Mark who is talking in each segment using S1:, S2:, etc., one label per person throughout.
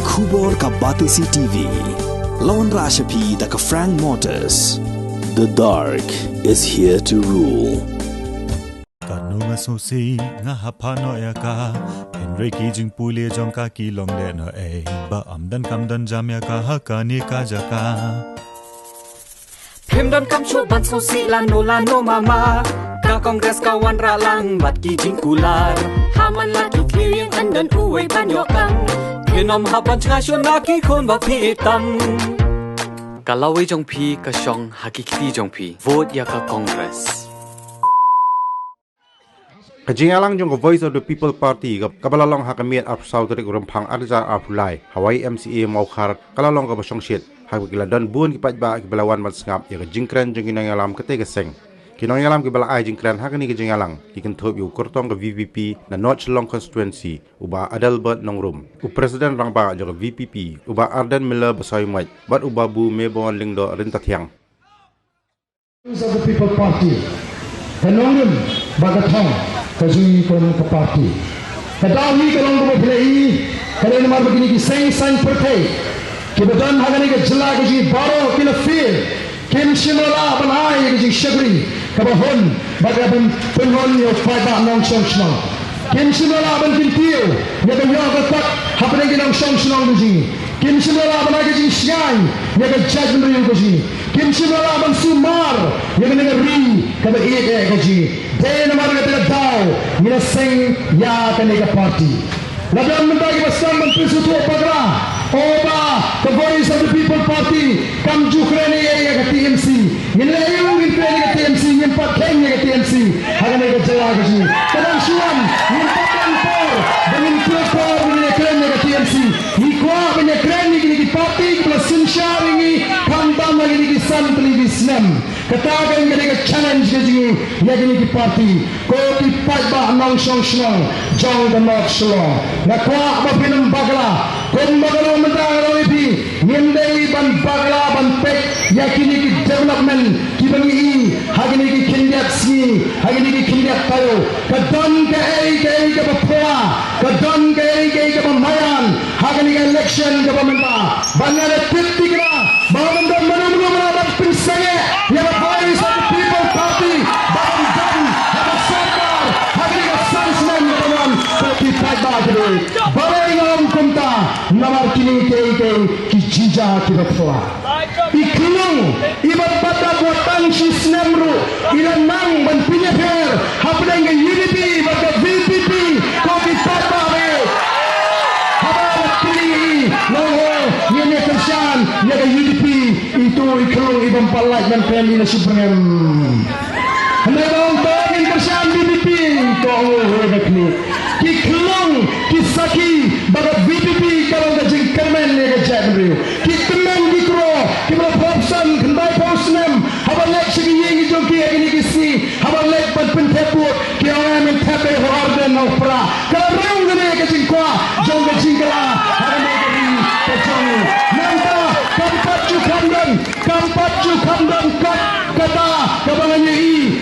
S1: Khubor ka Batisi TV. Lawan Rashapi da ka Frank Motors. The dark is here to rule.
S2: Kanunga sosi nga hapano ya ka Henry kijing puli jong ka kilong le no ba amdan kamdan jam ya ka hakani ka jaka
S3: Pimdon kam chu ban sosi lano mama ka kongres ka wan ra lang bat kijing kular haman la ki clearing andan uwe ban yo kang kinom haban cha shon na ki khon ba pi tam Kalawi jong pi ka shong hakikti jong pi vote ya ka kongres
S4: Kajingalang jong Voice of the People Party kabalalong hakamiat ap sautrik rumpang arja apulai Hawaii MCA maukar kalalong kabasong shit hakikiladon buon kipatba kibalawan matsngap ya kajingkran jong kinangalam ketegaseng kinangalam kibala ay jingkran hakani kajingalang kikentop yu kurtong ke VVP na North Long constituency uba Adalbert Nongrum u President rangba jong VPP uba Arden Miller basoy mat bat uba bu mebon lingdo rintathyang
S5: Voice of the People Party Nongrum bagatong Kajui kon ke parti. Kadawi kalong ko play. Kalen mar begini ki sang pertai. Ki badan hagani ke jela ke baro ki la feel. Kim shimala banai ke shagri. Kabahon bagaban penhon yo fight nong song song. Kim shimala ban kintiu. Ya ke yo ke tak hapne ki nong song song ke Kim shimala banai ke shy. Ya ke judgment yo ke Kim shimala ban sumar. Ya ke negeri ka ba ke Day namar kata daw mina sing ya kanega party. Laban mentagi basam menpisu tu pagra. Oba the Voice of the People Party kam jukrani ya ke TMC. Ila yung krani ke TMC nyempat keng ke TMC. Hagane ke jela ke sini. Kadang suam nyempatkan por dengan kelopor dengan krani ke TMC. Ikwa punya krani ke party plus sinshar ini kambam lagi ke san televisyen. Katakan mereka challenge ke sini ya gini ke party ko ki pagba nong song song jong the north shore na kwa ba pinam bagla kon bagla mentang ipi ngindai ban bagla ban pek ya gini ke development ki bangi hagini ke kindiat sini hagini ke kindiat tayo kadon ke bapua kadon ke pemayan hagini ke election ke pementa bangare titikra bawanda mana pinsaya ya Voice of the People Party dan ada serta hari ke sansman dengan seperti pada hari barang kumta nomor kini ke kijija kibetwa iklung ibat pada buatan sisnemru ilanang ban punya per hapdang ke UDP pada VPP kopi pada be habar kini loho ini kerjaan ya ke UDP itu iklung ibam palaj dan kami na suprem hendak orang tangin kerjaan VPP kau hekni iklung kisaki baga VPP kalau gajing kermen ya ke jadri kitmen dikro kibla popsan kendai posnem habalek segi yengi jongki agini kisi habalek penpenteput ki orang men tepe horden opera kalau rong gane gajing kwa jong gajing kala harane gari kajong nanta kampatju kamdan kata kabangannya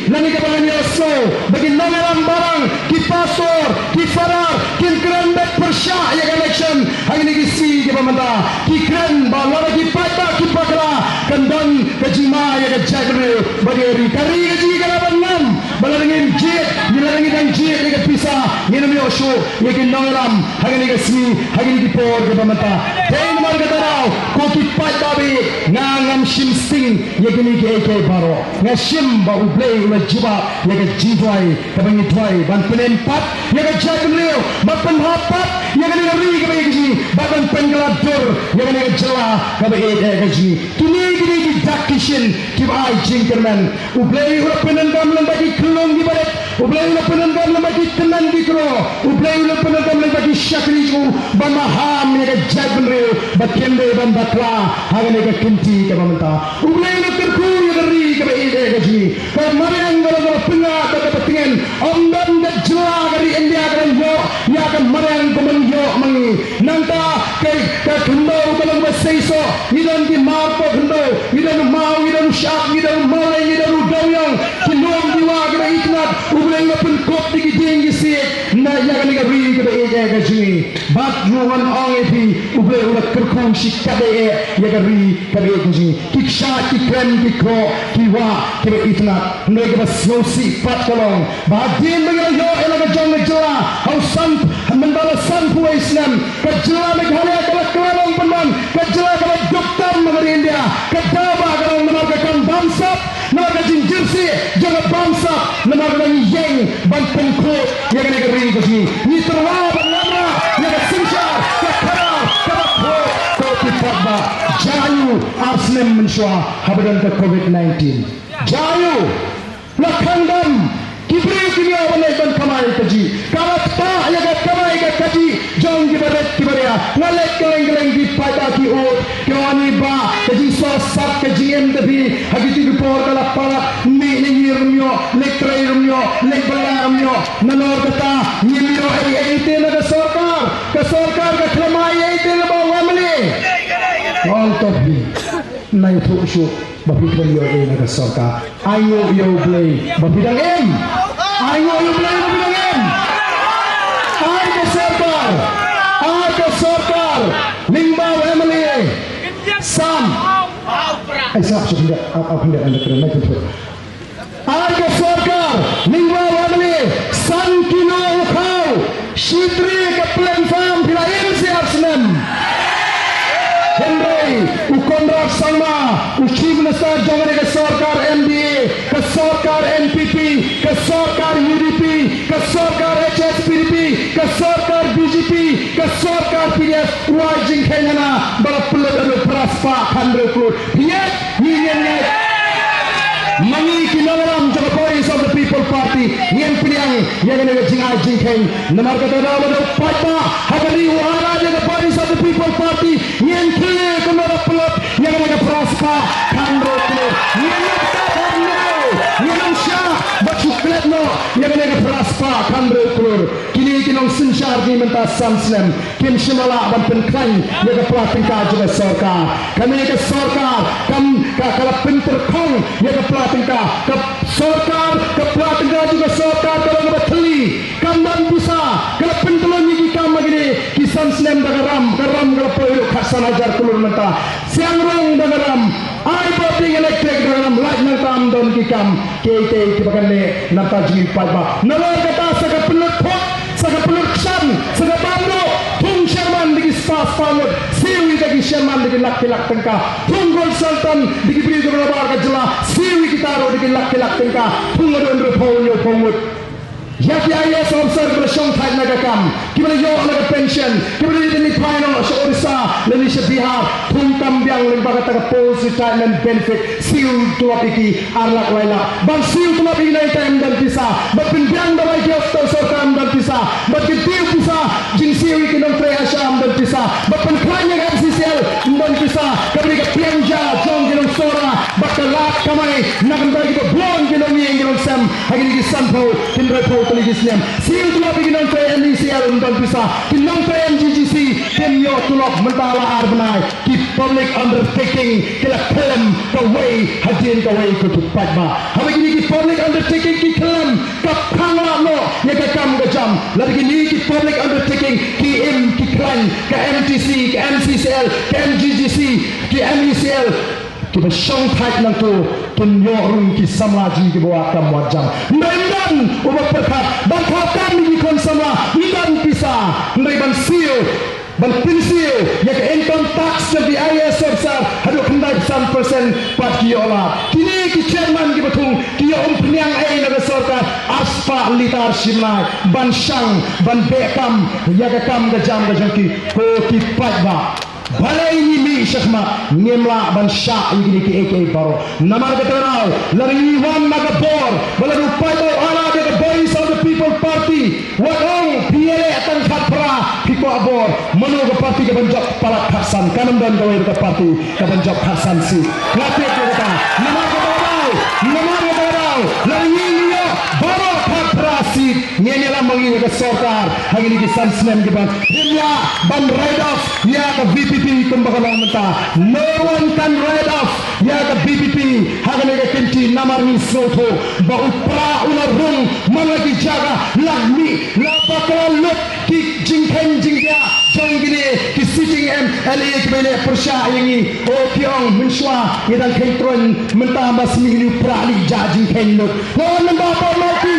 S5: nani kabangannya so bagi nangaram barang ki pasor ki farar ki krenbet persya ya election hari ini si ke pemanda ki kren balara ki pata ki pakra kandan kajima ya jagre bagi kari kaji kalabanam balarangin jet nilarangin dan jet ya pisa nginam yo show ya ki nangaram hari ini si hari ini por ke pemanda dai nomor kata raw ko ki pata be ngam shim sing ya gini ke baro ngashim ba ublay na jiba ya ke jidwai kabangi twai ban penempat ya ke jagneo ba penhapat ya gini ri ke bagi bagan pengladur ya gini jela ka bagi ke ji tuni gini di dakishin ki ai jingkerman ublay ula penendam bagi kelong di barat ublay ula penendam bagi tenan di kro ublay ula penendam bagi syakri ju ba maham ya ke jagneo ba kende ban bakla hagane ke kinti ke pementa ulai nak terkuri dari ke ide gaji ke mariang kalau pengah ke kepentingan ondan ke jela dari India kan yo ya ke mariang kemen yo mangi nanta ke kendo kalau berseiso idan di marpo kendo idan mau idan syak idan malai idan udoyong kinom diwa ke itnat ulai nak penkop di tinggi si na ya ke ri ke ide gaji bat ruan ong epi uble ula kerkung si kade ya gari kade kuji kiksha ki krem ki kro ki wa ki itna noi ke snosi pat kolong ba din bagi yo ela jong jela hau san mandala san pu islam ke jela meghalaya kala kelong penman ke jela kala dokter negeri India ke daba kala menargakan bangsa naga jinjirsi jangan bangsa naga yeng ban pengko ya negeri kuji ni terwa banana ya sincha ke kara ko tipaba jayu asnem menshwa habadan ke COVID-19 jayu lakandam kibri kinya wala ban kamai kaji karata ya ga kamai ga kaji jong gibaret kibaria ngalek keleng di pada ki o kyani ba kaji so sat kaji emdabi hagiti por kala pala ni nirmyo letrayumyo lebalaramyo nanor kata nimyo ai tela ga sarkar ka klamai ai tela ba wamli all to be nai thushu bapikran yo e naga sarkar ayo yo play bapidang em ayo yo play bapidang em ay ke sarkar lingba family sam ay sa sudah apa hendak anda kena naik itu ay ke sarkar lingba family san kino ukau shidri ke platform bila MC Arsenal Henry Ukondrak Sama Chief Minister Jangan ke Sarkar MDA ke Sarkar NPP ke Sarkar UDP ke Sarkar HSPDP ke Sarkar BJP ke Sarkar PDF Wajing Kenyana Bala Pulut Adu Praspa Kandre Pulut Yet Union Mangi Kinagaram Jaga Voice of the People Party Yen Piliang Yang Naga Jingai Jingkeng Namar Kata Rawa Dau Patma Hagari Wahara Jaga Voice of the People Party Yen Kile Kumara Pulut Yang Naga Praspa Kandre Pulut Yen Naga Yen Naga But you fled no Yang Naga Praspa Kandre Pulut Kini Kinong Sinshar Di Menta Samsnem Kim Shimala Ban Penklain Naga Pratingka Jaga Sarkar Kami Naga Sarkar Kam Kala Pinter Kong Naga Pratingka Ke Sarkar Ke Pratingka juga Sarkar Kalau Nabatali Kamban bisa Kala Pintelon Niki Kam Magini Kisan Snem Dagaram Garam Kala Poyo Khasan Ajar Kulur Menta Siang Rong Dagaram I Boting Electric Dagaram Light Nantam Don Kikam KT Kibakane Nanta Jiri Padma Nalar Kata Saka Pelut Pot Saka Pelut Ksan Saka Bando Tung Sherman Digi Spas Pangut Siwi Digi Sherman Digi Lak-Lak Tengka Tung Gol Sultan Digi Beri Durabar Kajela Siwi Kitaro Digi Lak-Lak Tengka Tung Adon Repolyo Pangut Yaki IAS officer bersyong thai nagakam kibala yo naga pension kibala ni final sa Orissa lani sa Bihar thum kambyang limba kata post retirement benefit siu tuapiki arlak laila bang siu tuapiki na time dan pisa but pinbyang dawai ki ofto sarkar dan pisa but kitiu pisa jing siu kinong tre asham dan pisa but penklanya FCCL dan pisa kabri ka pianja jong kinong sora bakalak kamay nakambagi ko blon kinong yeng kinong sam hagin ki sampo kinrepo Islam. Siu tulak bikinan tre NDCL untuk bisa. Kinong tre MGGC kenyo tulak mentala arbenai. Ki public undertaking kila kelem kawai hajin kawai kutu padma. Habis ini ki public undertaking ki kelem kapangla no ya kakam gajam. Lagi ini ki public undertaking ki ki klan ke MTC ke MCCL ke MGGC ke MECL. Kita syong thai nang tu tunyorung ki samlaji ki bawa kam wajang mendan ubah perkat bangkau kami di kon samla iban pisa ban siu ban pinsiu ya ke income tax di IAS sebesar hadu kendai 100% pat ki ola kini ki chairman ki batung ki penyang ai naga sarkar aspa litar simlai ban sang ban bekam ya ke kam gajam gajangki ko ki patba Balai ini mi syakma Nimla ban syak Ini ki AK baro Namar keterau Lari wan magabor Balai upay to ala The voice of the people party Wadong PLA atang kapra Piko abor Manu ke parti ke banjok Palak Hasan Kanam dan kawai ke parti Ke banjok Hasan si Ngatik ke kata Namar keterau Lari ini baro kapra si Nyanya lah mengingat ke Sarkar Hari ini kisan senem ke bang Himla ban ride off Ya ke VPP kembakalang mentah No one can ride off Ya ke VPP Hari ini ke kinti namar ni soto Bau pra ular rung Malagi jaga Lagmi Lapakal lut Ki jingken jingkia chong gini ki sitting MLA ki bele persya yangi o piong menshwa ngidan kentron mentah masmi ni prali jaji kenlut non nambah mati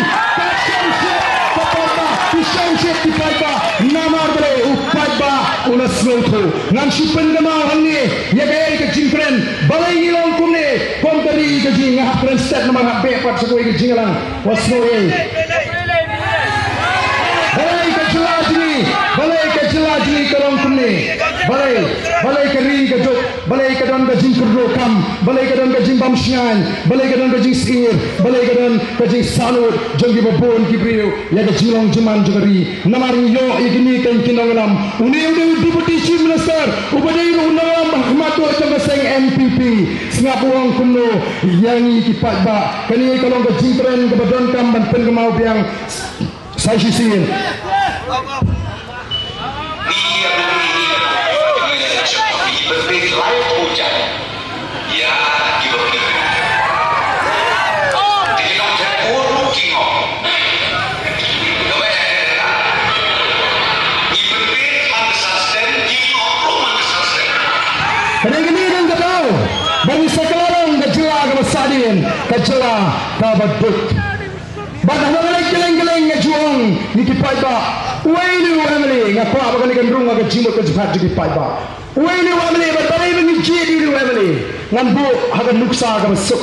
S5: Shit di paiba namar bale upaiba una sloto ngam shipen gamau hangi yagai ke jingkren balai ngilong kumne kom dari ke jing ngah kren step nama ngah be pat sekoi ke jinglang wasnoe balai ke jelajini kalong kumne balai ke ri ke jok balai ke don ke jing kurdo kam balai ke don ke jing bam shngan balai ke don ke jing sir balai ke don ke jing salut jongi babon kibriu ya ke jilong jaman jogari namari yo igini kan kinongalam uni deputy chief minister ubadai unang mahmato tambaseng MPP singapuang kuno yangi kipat ba kani kalong ke jing tren ke badon kam ban pen kemau biang sai sisin
S6: berbeda laut hujan ya diberi tidak terpuru kino diberi mangsasten kino mangsasten
S5: kadang-kadang dan kau bagi sekarang kejela kebesadin kejela kabadut badah mengalai geleng-geleng ngejuang ni kipai ba wailu family ngapa bagai gendrung agak jimut ke jihad di kipai ba wailu family berbalai mengi di family ngambu agak nuksa agak masuk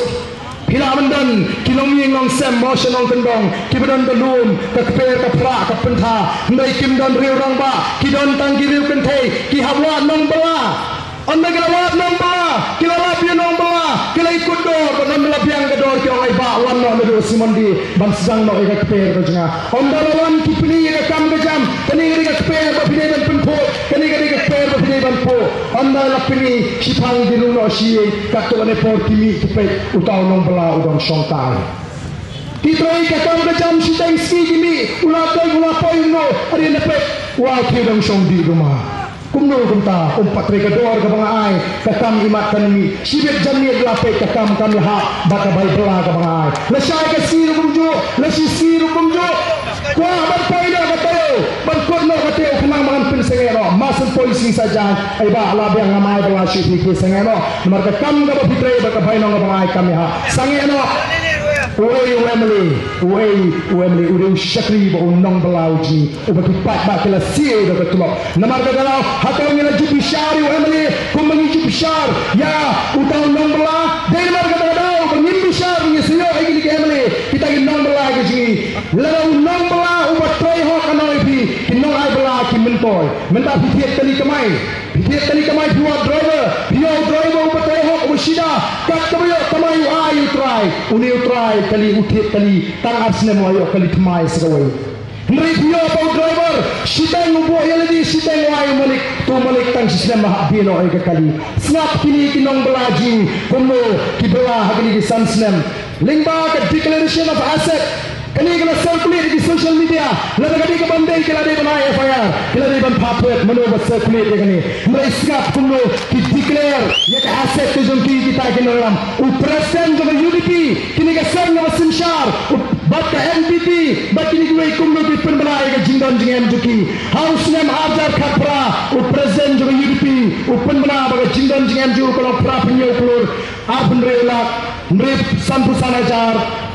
S5: Hina mendan kiloming nong sem motion nong kendong kibadan belum keper kepra kepentha ndai kim don riu rang ba kidon tang ki riu kenthei ki hawa nong bala anda kelawat nong bala kilawat pi nong bala kilai kudor badan melabiang kedor ki oi ba wan no medu simondi ban sang no ega keper ko jenga onda lawan ki pini ega kam kejam kani ega keper ba pini ban penpo kani ega keper ba pini ban po onda la pini sipang di no si kakto ne por kimi keper utau nong bala udang songtai Titroi kakam kejam si tang si kimi ulatoi no ari lepet wa ki udang song di rumah kumno kumta umpat reka doar ka mga ay kakam imat kanimi sibet jamni lape kakam kami ha baka bay bela ka mga ay lasay ka siru kumjo lasi siru kumjo kwa ban paida ka tayo ban kodno ka tayo kumang mga pinsengero masan polisi saja ay ba alabi ang amay bela si hiki sengero namar kakam ka ba fitre baka bay no ka mga ay kami ha sangeno Uwe Wemily ure ushakri ba unong balauji ubakipat ba kila siye da betulok namar kagalaw hataw ngila jubishari Wemily kung mangi jubishar ya utaw nong bala dahil namar kagalaw pangin bishar ngi siyo ay gili Wemily kita ginong bala gaji lalaw nong bala ubatray ho kanoy pi kinong ay bala ki mentoy menta pitiet kali kamay buat driver ubatray ho ubashida kat kabayo kamay ayu try uni try kali utit kali tang arsne mo ayo kali tmai segawai review about driver sitang ubo yaladi sitang wayo malik tang sistem mahabino ay kali snap kini kinong belaji kuno kibela hagini di sansnem lingba ke declaration of asset kani kena circulate di social media lada kadi ke bandai kala de bana FIR kala de ban papet manobat circulate de kani mai snap kuno ki declare ye ka asset ke jom ki kita kinoram u president of UDP kini ke sang na sinshar bat ka NPP bat kini kuai kuno di penbelai ke jingdon jingem juki house nem arjar khapra u president of UDP u penbela ba jingdon jingem ju ko pra pinyo klur arpun relak mrip sanpusanajar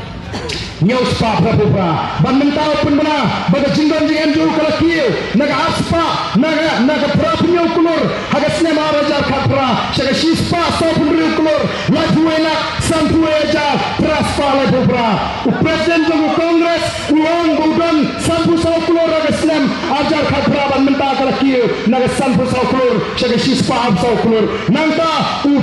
S5: Nyau spa prabubra ban mentau pun bana baga jingdon jingem ju kala kieu naga aspa naga prapnyo kulur haga sinema rajar khapra shaga shispa so pun riu kulur lajuela sampueja praspa labubra u president of congress uang budan sampu so kulur haga sinem ajar khapra ban mentau kala kieu naga sampu so kulur shaga shispa so kulur nangta u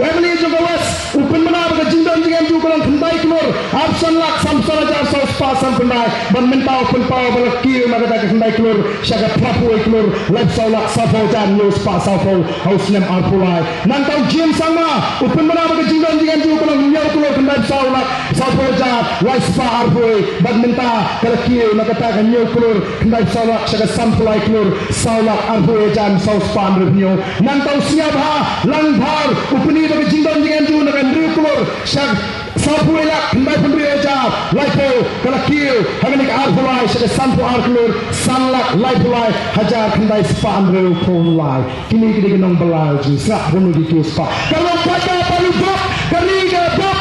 S5: Emily jogawas u pun bana baga jingdon jingem ju kala khandai kulur absan lak samsara jar saus pasang pendai ban mentau pun pau balakir magada ke pendai kelur syaga prapu kelur lep saulak safo jan news pa safo house nem arpulai nantau jim sama upun mana bagi jinggan jinggan ju kalau nyau kelur pendai saulak safo jan wise pa arpui ban mentau kalakir magada ke nyau kelur pendai saulak syaga sampulai kelur saulak arpui jan saus pa review nantau siap ha langhar upuni bagi jinggan jinggan ju nakan riu kelur syaga sapu elak kendai pendiri aja laipo kalakil hanganik arpulai sebagai sanpu arkulur sanlak laipulai hajar kendai spa andreu pulai kini kini kenong belai jisrak bunuh di spa kalau pada palu dok kariga dok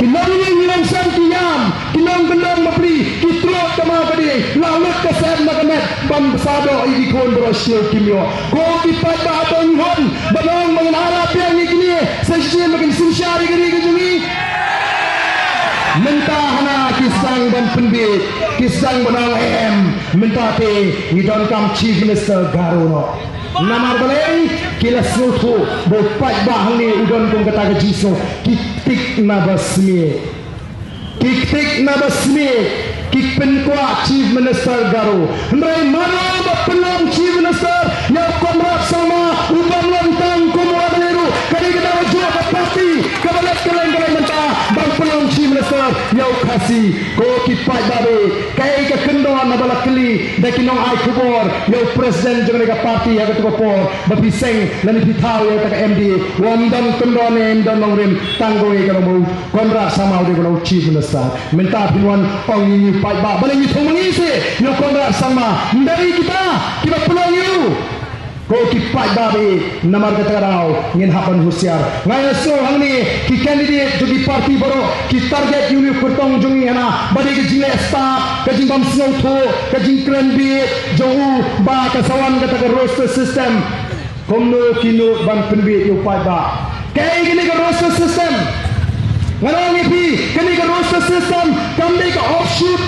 S5: kinong ngilang san kiam kinong gendong mabri kitrot kama kadi lalut kesan magamet ban besado iki kon berhasil kimio ko kipat ba atong hon balong mengarap yang ini sesien makin sinsyari kini kejungi mentah hana kisang dan pendit kisang benang M mentah te we don't come chief minister garuno namar baleng kila sutu bopat bah ni udon kong kata ke jiso kiktik nabasmi kik penkwa chief minister garu ndai mano bapelong chief minister yang komrat sama ubam lontang kumwa beliru kali kita wajah ke parti kabalat keleng-keleng mentah bapelong chief minister yang kasih ko kipat babe kai ke kendon nabala keli dakinong ai kubor yang presiden jeung ke parti yang ketua bapiseng lan pitau yang tak MD wamdan kendon dan nongrim tanggoe kalau mau komrat sama udah kalau chief minister mentah pinuan ong pai ba baleng itu mengisi yo kontra sama dari kita peluang you ko kipat babe namar kata rau ngin hapan husiar ngai so hangni ki candidate jadi parti baru ki target you kurtong jungi ana bade ke jile staff ke jimbam snow tho ke jing krenbi johu ba kasawan kata ke roster system komno kino ban penbi yo pai ba kai gini ke roster system ngarang ipi kini ke roster system kami ke offshoot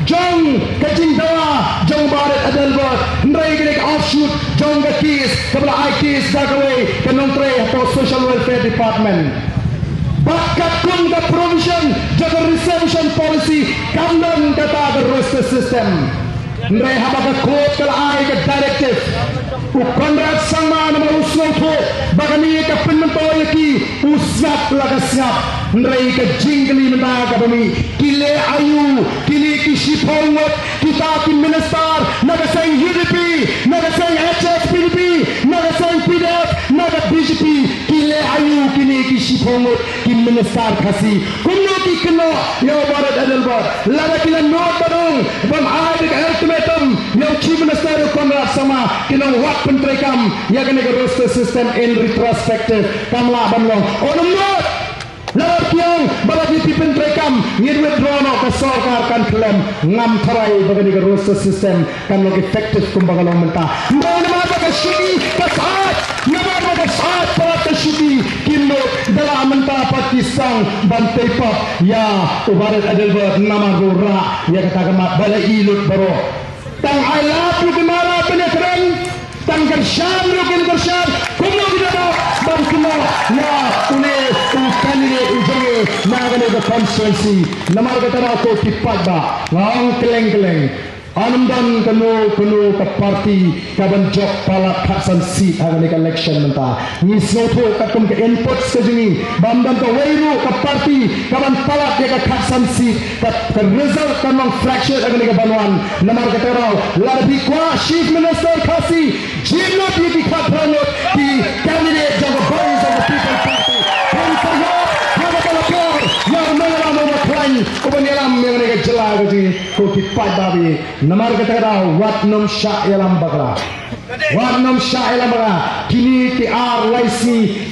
S5: jong kajing dawa jong barat adalbot ndrai ke offshoot jong ke kis kabla IKIS dagaway kanontre atau social welfare department bakat kun ke provision jaga reception policy kandang kata ke roster system ndrai haba ke code kala ai ke directive ukondrat sama nama usno tho bagani ke penmentoy ki usap laga siap ndrai ke jingli menda ka bami kile ayu kile ki shipolngot kita ki minister naga sang UDP naga sang HSPDP naga sang PDF naga BJP kile ayu kile ki shipolngot ki minister khasi kunno ki keno yo barat adalbot laga kila not badong bam ai ke ultimatum yo chief minister ukondrat sama kino wat pentrekam ya kene ke roster system in retrospective kamla banlong onomot lalat yang balagi pipin rekam ngir withdraw no ke sarkar kan klaim ngam tharai bagani ke roster system kan log effective kumbagalong mentah mana mata ke shudi ke saat nama ke saat para ke shudi kindo dalam mentah Pakistan bantai pap ya ubarat adalbot nama gora ya kata kemat balai ilut baro tang alap lu kemara penekran tang kersyam lu kersyam kuno kita bang kuno na une candidate ujunge nagane the constituency namar kata ko tipat ba ngong keleng anumdan kanu ke parti kaban jok pala khaksan seat agane ke election menta ni soto katum ke input sejuni bamdan ke weiru ke parti kaban pala ke khaksan seat ke result kanong fraction agane ke banwan namar kata rau larbi kwa chief minister khasi jinot di khatranot di candidate of the voice of the people party Ubanyalam yang mereka jelas jadi ko kipat babi namar kata wat nom sya yalam bakra wat nom sya yalam bakra kini ki RYC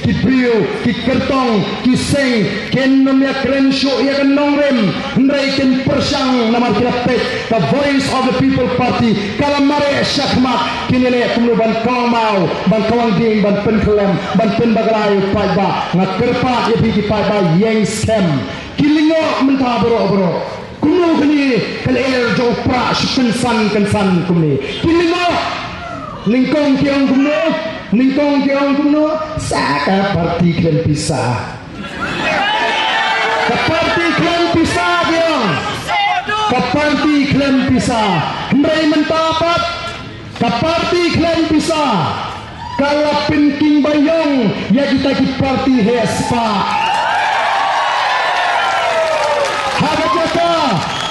S5: ki brio ki kertong ki seng ken nom ya krensho ya kan nongrem ndai ken persang namar kirapet the voice of the people party kalamare syakmat kini le kumlu ban kawmau ban kawang ding ban penkelem ban penbaglai paiba ngakerpa ye ki paiba yang scam kilingo mentah bro kuno kini kaler jo pra kensan kumni kilingo lingkong kiong kuno saka parti klan pisah ke parti klan pisah kiong ke parti klan pisah mbay mentapat ke parti klan pisah kalapin king bayong ya kita ki parti hespa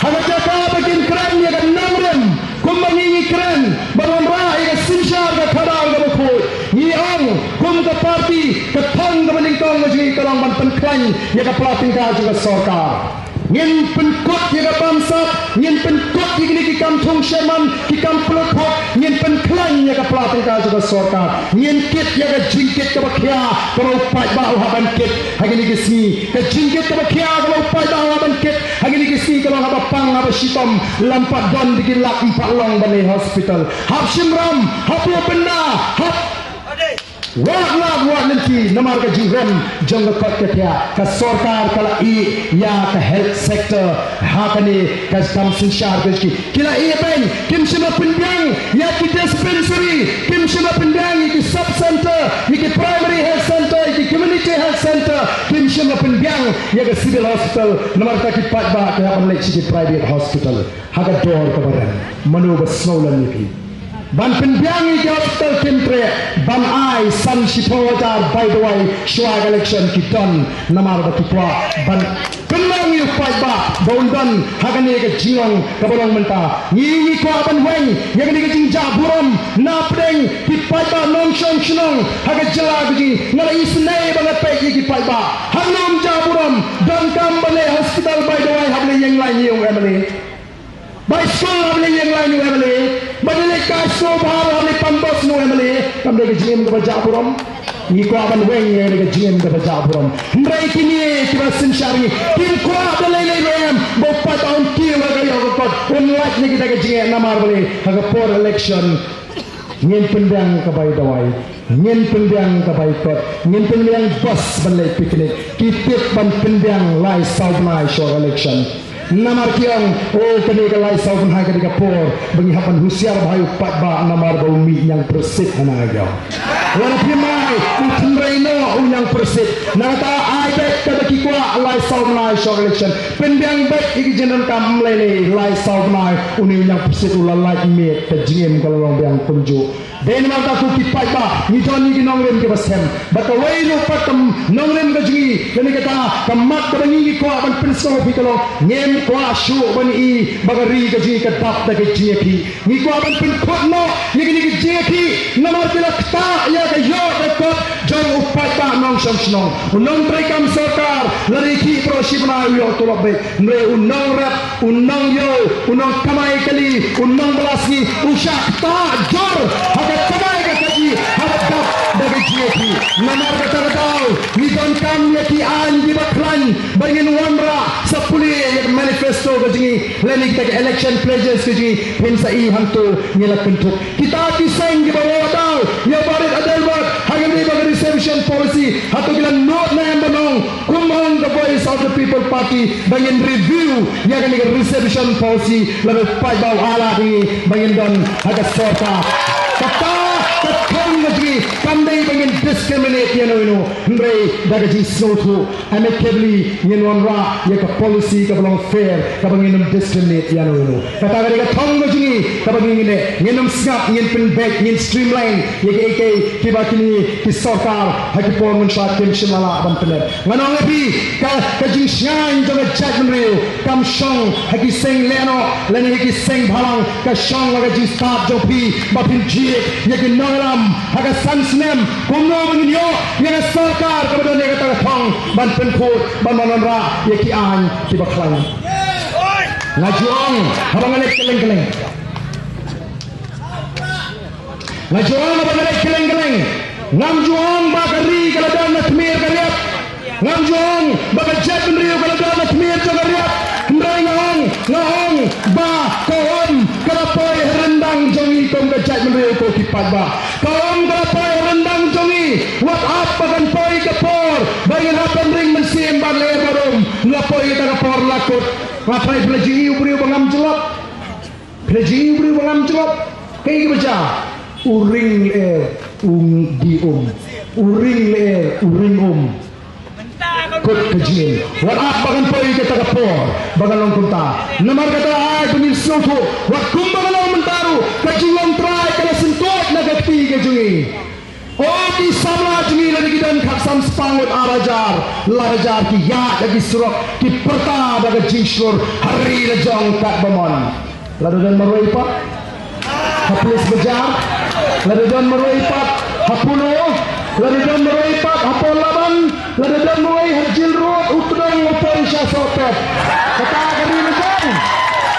S5: Hagajaka bagian keren ya kan namrem kum mangingi keren bangun rai ke sinsyar ke kadang ke bukut nyiang kum ke parti ke thang ke meningko kalong majui kalong ban penklan ya ka pelatingkal juga sorkar ngin penkut ya ka bangsa ngin penkut ya ki kam thong sheman ki kam plot hok ngin penklan ya ka pelatingkal juga sorkar ngin kit ya ka jingkit ka bakhya kalau pat ba haban kit hagini ki si ka jingkit ka bakhya kalau pat ba haban kit hagini ki si kalau haba pang haba shitom lampat don dikilak empat long bani hospital hab shimram hab benda hab Wah nanti namar ka jingran jong ka kya ka sarkar kala I ya ka health sector ha kani ka kam sinshar ki kila I ben kim shima pindyang ya ki dispensary kim shima pindyang ki sub center ki primary health center ki community health center kim shima pindyang ya ka civil hospital namar ka ki pat ba ka ban lek ki private hospital ha ka door ka baran manu ba snowlan ni ban penbiangi ke hospital Kimtre ban ai san shipojar by the way swag election kiton namar batupwa ban penang yu fight ba bondan hagani ke jingong kabolong menta ngi ko ban weng yagani ke jingja buram na pdeng ki fight ba non shong shnong haga jala gi ngala isnai ba pe ki fight ba hanom ja buram dan kam bale hospital by the way hable yang lai yung emily by school hable yang lai yung emily Badale kaso bahar hale pambos no emale kamde ke jim ke bajapuram ni ko aban weng ye ke jim ke bajapuram ndai kini kiba sinshari kin ko adale le rem bo pataun ki wa ga yo ko unlike ni kita ke jim namar bale ha for election ngin pendang ke bai dawai ngin pendang ke bai kot ngin pendang bos balai piknik kitip ban pendang lai saunai show election namar kiang kini kalai saun hai kini kapor bagi hapan husiar bahayu pat ba namar bau mi yang persit anaga wana primai utreino yang persit nata ai bet kada kikwa lai saun lai show election pendang bet iki jenon kam lele lai saun lai uni yang persit ulalai me tajim kalau yang kunju den mata ku kipai ba ni joni ki nongrem ke basem baka wailo patam nongrem ga jingi kani kata kamat ka bangi ko aban pinso pikalo ngem ko ashu bani I bagari ga jingi ka tap da ke jingi ni ko aban pin khotno ni ki jingi namar kila ta ya ka yo ka ko jong upai ba nong sham shnong unong trekam sarkar lari ki pro shibna yo to lobe mre unong rap unong yo unong kamai kali unong belasni usak ta jor kamai ka kaji hadap dari GP namar kata tahu ni don kam yati an di baklan bangin wamra sapuli manifesto kaji leni kita election pledges kaji pensa I hantu nyelak bentuk kita desain di bawah tahu ya barit adalbat hagani bagi reception policy hatu bilang note na yang banong kumong the voice of the people party bangin review ya kan reception policy lalu pai bau ala di bangin don haga sorta kata katong ngajri kandai bangin discriminate yano ino mbre daga ji sotu amicably yano ra ya ka policy ka belong fair ka bangin discriminate yano ino kata ga katong ngajri ka bangin ne nginum snap ngin pin back ngin streamline ya ka ek kiba kini ki sarkar haki pon mun shat kim shimala ban penet nganong epi ka jing shine jong judgment reo kam shong haki sing leno leni haki sing bhalang ka shong ga ji start jo pi ba pin ji ya ki noram haga sansnem kumno bangin yo ya sarkar ka badon ya ka thong ban pen khot ban manra ya ki an ki baklang ngajong habang alek keleng-keleng ngajong habang alek keleng-keleng ngam juang bakari kala dan natmir kaliap ngam juang bakajat penriu kala dan natmir jogariap ndai ngahong ba kohom kala poi rendang jongi kom kajat penriu ko kipat ba kohom kala poi rendang jongi what up bagan poi kapor bayin hapan ring mensim ban leer barum ngapoi ta kapor lakut ngapai pelajingi ubri bangam jelap pelajingi ubri bangam jelap kai baca uring leer uring leer uring kot kejin wat up bagan poi kita kapor bagan long kunta namar kata ai bunyi soto wat kum bagan long mentaru kajingong try kala sentot na gati kejungi oh di samla jungi lagi dan khaksam spangut arajar larajar ki ya lagi surok ki perta baga jinshur hari rejong kat bamon lalu dan maroi pak hapus bejar lalu dan maroi pak hapuno Lalu dan mulai pat apa laban, lalu dan mulai Harjil Road utang upon Syasotep. Kata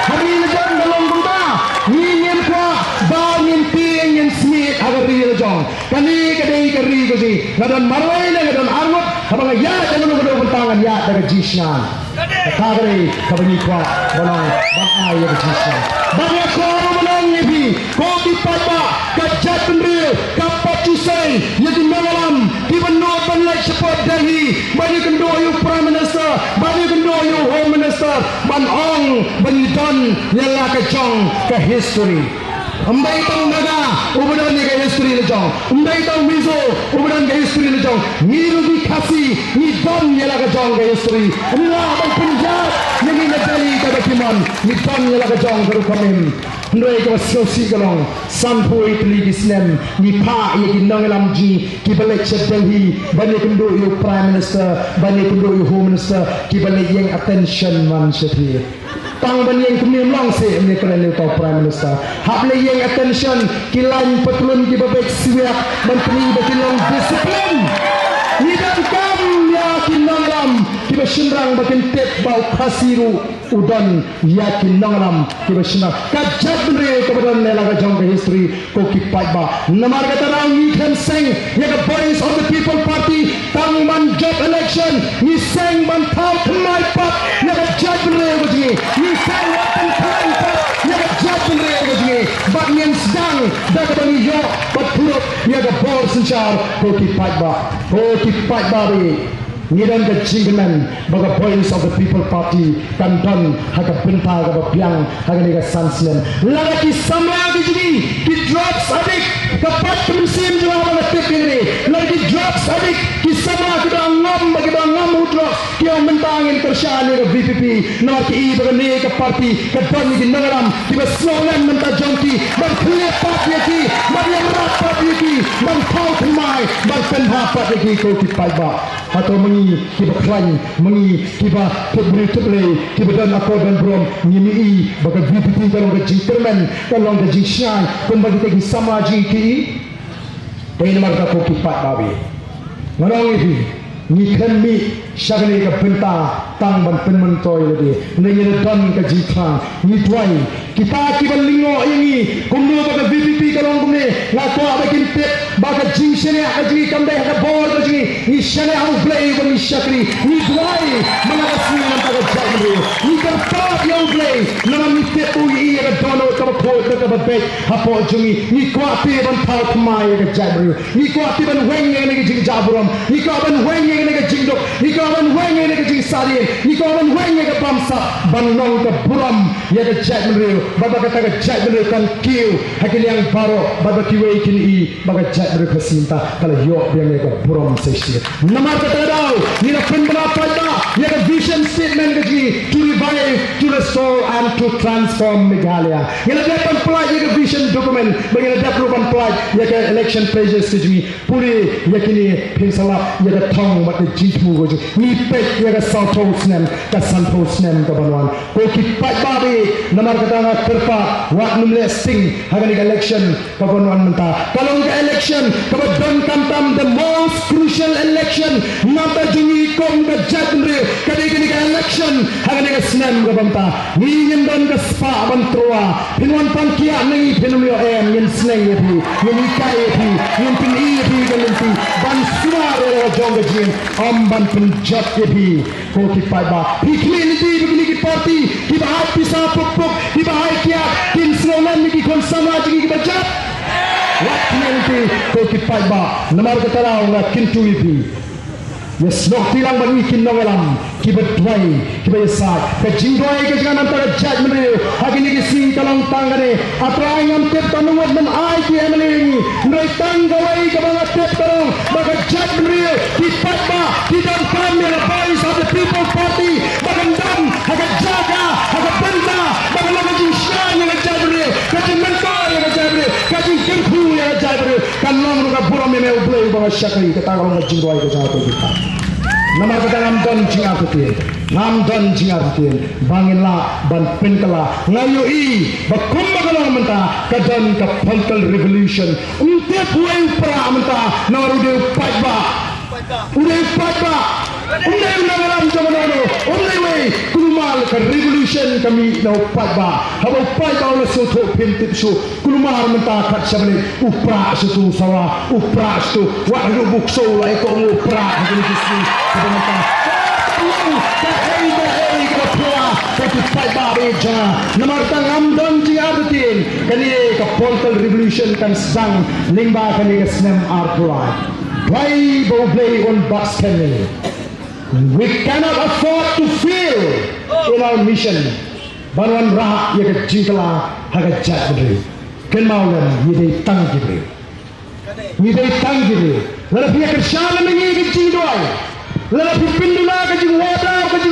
S5: hari lejan dalam benda, ingin kuat, bangin tiang yang smith hari lejan. Kani kadai kari kusi, ladan marwai ladan armut, abang ya jangan lupa bertangan ya dari jisnan. Kata hari kabani kuat, balang bangai ya jisnan. Banyak kau menang ni, kau dipapa, kajat pendiri, kapat cusai, yang malam, even no like support Delhi, bani kendo you Prime Minister, bani kendo you Home Minister, ban ong, bani don, yang ke jong ke history. Umbai tahu naga, ubudan ke history le jong. Umbai tahu mizo, ubudan ke history le jong. Ni rugi kasi, ni don yang ke jong ke history. Umlah ban Punjab, yang ni Delhi ke Bakiman, ni don yang ke jong ke rukamin. Ndoi ke sosi kalong, sampu itli kisnem, ni pa ye kinong lamji, ki balik ke Delhi, bani kendo you Prime Minister, bani kendo you Home Minister, ki balik yang attention man sethi. Tang ban yang kemim lang se ni kerana tau Prime Minister. Hap le yang attention kilan petulun ki babek siak menteri betilong disiplin. Ni dan kam ya kinang lam ki besinrang bakin tep bau khasiru udan ya kinang lam ki besinrang kajat bendre kepada nelaga jong ke history ko ki paiba namar kata rang ni kan seng ya the voice of the people party tang man job election ni seng man thau kemai pat ya the judge bendre ko ji ni seng watan kemai pat ya the judge bendre ko ji bat nyen sedang dah ke New York bat purut ya the bor sencar ko ki paiba be Ngidan ke jingganan baga voice of the people party kanton haga benta haga biang haga nega sansnen laga ki samla ki jini ki drops adik kapat musim jua baga tip ini laga ki drops adik ki samla ki baga ngam drops ki ang mentangin kersyaan ni VPP na ki i baga ne ke party ke don ni nagaram ki ba slogan menta jongki bang clear party ki bang rat party ki bang kau mai bang penha party ki ko ki paiba atau mengi kiba klan mengi kiba tebre kiba dan aku dan brom ngimi baga VPP kalau ke jingterman kalau ke jingshan kembali tegi sama jingki ini marka ko kipat babi ngarang ini ni kan mi syagani ke benta tang ban penmen toy lagi ni dan ke jingklang ni tuai kita kiba lingo ini kumdu baga VPP kalau kumne ngako abakin tep baga jingshan ya kaji kamdai haka bor kaji ni shane au play ni shakri ni tuai mana asli nanta ke jagri ni kertas yang play nama ni tepu i ke dono ke po ke babek hapo jungi ni kuati ban thau kmai ke jagri ni kuati ban weng ne ke jing jaburam ni ka ban weng ne ke jing dok ni ka ban weng ne ke jing sari ni ka ban weng ne ke bamsa ban nong ke buram ya ke jagri baba kata ke jagri kan kiu hakili yang baro baba kiwei kini baga jagri kesinta kalau yo biang ne ke buram sesi namar kata dau ni na penbala pada ya ke vision statement ke to revive to restore and to transform Meghalaya ya ke depan pelaj ya ke vision document bagi depan pelaj ya ke election pages ke puri ya kini pensalap ya ke thong mat jitmu go ni pek ya ke south house nem ke south house nem ke banwan ko ki pat babi namar kata nga terpa wat numle sing hagan election ke banwan menta kalau ke election ke don kantam the most crucial election mata jungi kom ke jadre kadi kini ke election hagan ke snem ke banta ni nyendon ke spa bantroa pinwan pankia nengi pinumyo em yen sneng ye pi yen ikai ye pi yen pin i ye pi galenti ban suar ye jong ke jin am ban punjab ye pi ko ki paiba pikli ni di begini ki party ki bahai pisa pok ki bahai kia kin slogan ni ki kon samaj ki bajat wat nanti ko ki paiba namar ke tarau na kintu ye pi yes nok tilang ban ikin nongelam ki betwai ki besat ke jingdoi ke jangan antara judgment ni agini ki sing kalong tangane atrai ngam tep tanungot men ai ki emeli ni noi tanggawai ke bang tep tarong baga judgment ni ki patba ki dan kami the voice of the people party baga dam haga jaga haga benda baga laga jing shan yang judgment ni ka jing mentor yang judgment ka jing kengku yang judgment kan long ka buram me ublei baga syakri ke tanggawai ke jingdoi ke jangan kita nama kita ngam don jingatin banginlah ban penkala ngayu i bakumma kalau menta kadan ka political revolution unte puai pra mentah na udah fight ba Umday nagalam jamanano, umday way kulumal ka revolution kami na fight ba. Habang fight ba na soto pintip so kulumar mentah kat sabani upra sutu sawa upra sutu wa rubuk so lai ko upra jadi kisi mentah. Namartang amdon jing artin kani ka political revolution kan sang lingba kani ka snem artulai play bo play on basket. We cannot afford to fail in our mission. Banwan raha ya ka jingkala haga jat beri ken maulan yidai tang beri lala pia kershana mengi ka jingdoi lala pipindula ka jing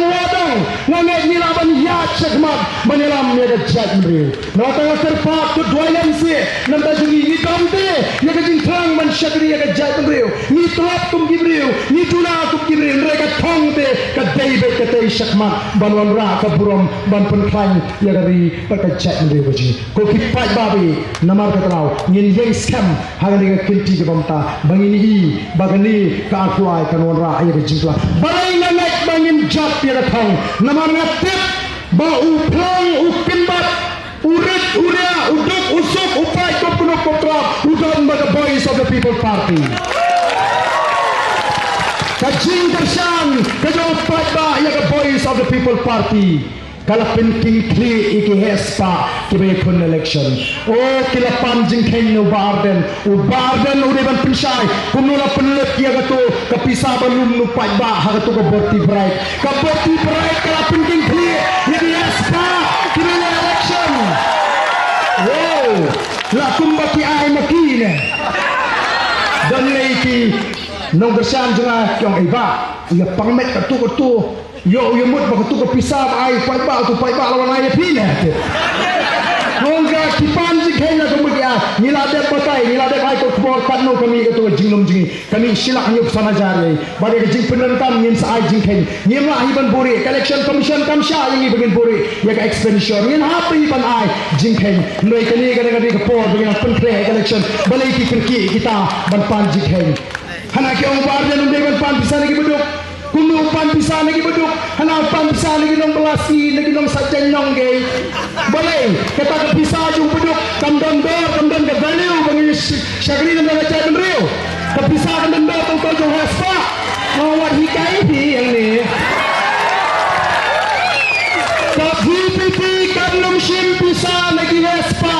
S5: wadang ngangai nilaban ya chakmat menelam ya ka jat beri nawatang terpak tu dwayam se nanda jungi ni kamte ya ka jing thang man shakri ya ka jat beri ni trap kum gibreu ni tuna kum gibreu mereka thongte ka deibe ka tei shakmat banwan ra ka burom ban penkhang ya dari ka jat beri baji ko kipat babi namar ka taw ngin yeng scam hangani ka kinti ka bamta bangini i bagani ka akwai kanwan ra ya ka jingla balai ngangat bangin jat ya ka thong namar ngatip ba uplang ukimbat urit uria uduk usuk upai kopkunok koptrap udon by the voice of the people party kajing tersan kajo upai ba ya ka voice of the people party kalapin king kli iki hespa kibe kun election kila panjing ken ubarden ude ban pinsai kumula penlet ya gato kapisa balum nu pai ba ha gato ka borti bright kalapin king kli iki hespa kibe election la kumbaki ai makine dan leiki nong bersan janga kyong iba ya pangmet katu yo mut ba tu ko pisab ai pai ba lawan ai pine nongga kipanji khena ko mugia nilade batai nilade ai ko khbor kanno kami ko jinglum jingi kami silak nyuk sana jare bade jing penentam ngin sa ai jing khen nyemla hiban buri election commission kam sha yangi begin buri ya ka expenditure ngin hapi ban ai jing khen noi kani ga ko por begin pen kre election balai ki kirki kita ban pan jing khen hana ke ong bar den ban pan bisa lagi beduk kuno pan bisa lagi beduk hana pan bisa lagi nong belasi lagi nong sajen nong ge boleh kata ke bisa ju beduk kamdon ke value bagi syagri nang ga cai benriu ke bisa kamdon to jo haspa ngawat hikai di yang ni ke VPP kamdon sim bisa lagi haspa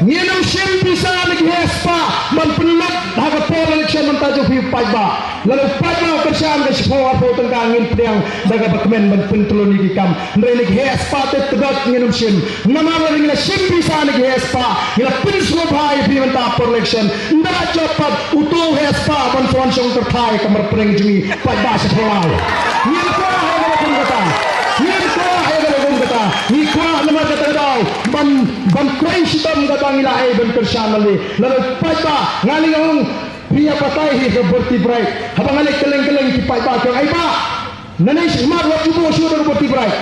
S5: nginam sim bisa lagi haspa man penat haga pol election man tajo fi pajba lalu pajba kerjaan ke sekolah po tengkang ngin pedang daga bakmen man pentulun ni kam nrelik haspa te tegat nginam sim nama ngina sim bisa lagi haspa ngila pinslo bhai fi man ta pol election nda chopat utu haspa man fon song terthai kamar preng jumi pajba sekolah ngin ko haga kata ni kwa nama kata daw ban krai sitam kata ngila ai ban kersanali lalu pajba ngali ngong pria patai hi berti bright habang alik keleng ki pajba ko ai ba nanai smart wa ibu sudah berti bright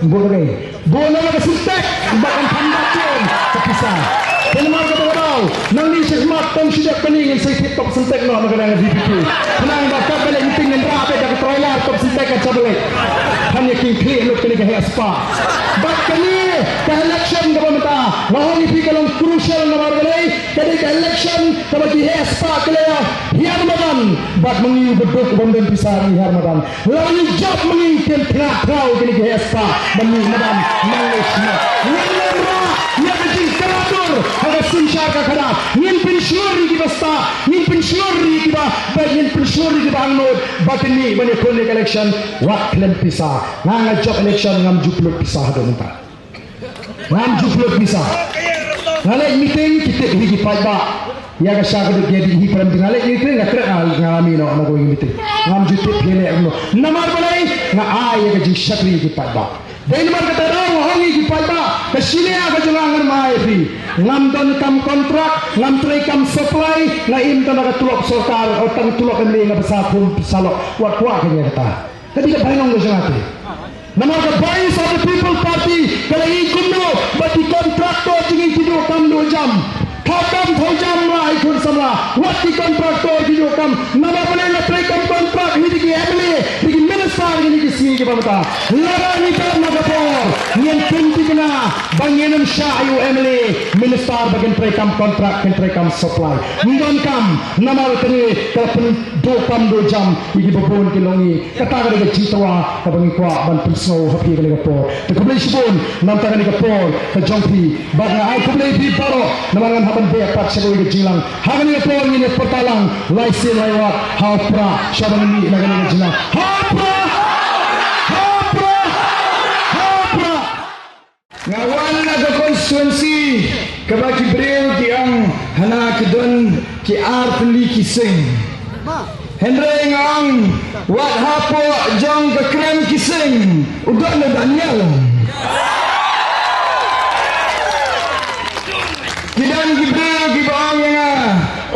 S5: boleh nama ka sintek bakan pandaton kepisah Penamar kata daw nang ni smart tong sidak peningin sa top sintek no magana VPP nang bakal balik meeting ng rape dak trailer top sintek ka sabalik hanya king clear look kini ka spa but kani ka election ka pamata wahong ipikalong crucial na margalay kani ka election ka bagi spa kaya hiyar madan but mangi bedok bamdan pisar hiyar madan lalu job mangi ken prau kini ka spa mangi madan malaysia nilra ya kajing karatur haga sinshar ka khara nin pensyuri di basta nin pensyuri di ba bagin pensyuri di bangnod batini bani kon election wak klen pisar nganga job election ngam jupluk pisah do minta ngam jupluk pisah ngale meeting kita higi pajba ya ka sa ka jadi hi param ngale meeting ngakra ngami no amago meeting ngam jutip hele no namar balai nga ay ka ji shakri higi pajba den mar kata daw hangi higi pajba ka sine ka jangan mai fi ngam don kam kontrak ngam tray kam supply na im ta ka tulok sokar o tang tulok ni nga basa pun salok wat wa ka kata Tadi ka bahinong ko siya natin. Naman ka voice of the people party, kala i kundo, bati kontrakto, tingin kido kamdo jam. Thakam thojam lah ikut samla. Wati kontraktor di jokam. Nama boleh nak trekam kontrak ini di Emily, di minister ini di sini ke bawah. Lara ni kan Nagapur. Yang penting kena banginam Syahu Emily minister bagian trekam kontrak dan trekam supply. Ngon kam nama tadi kalau dokam 2 jam ini babon kilongi. Kata kali ke citawa kabangi kuat ban persau happy kali Nagapur. Terkebeli sibun nanti kali Nagapur terjangki. Bagai aku boleh di baro nama haban dia pat seboi ke jilang. Hagan Nagapur ini pertalang laisi lewat hapra syabang ini naga jilang. Hapra ngawan naga konstituensi kabaki breu ki ang hana ki don ki ar peli ki sing Henry ngang wat hapo jong ke krem ki sing udan na Daniel kidan ki breu ki bang nga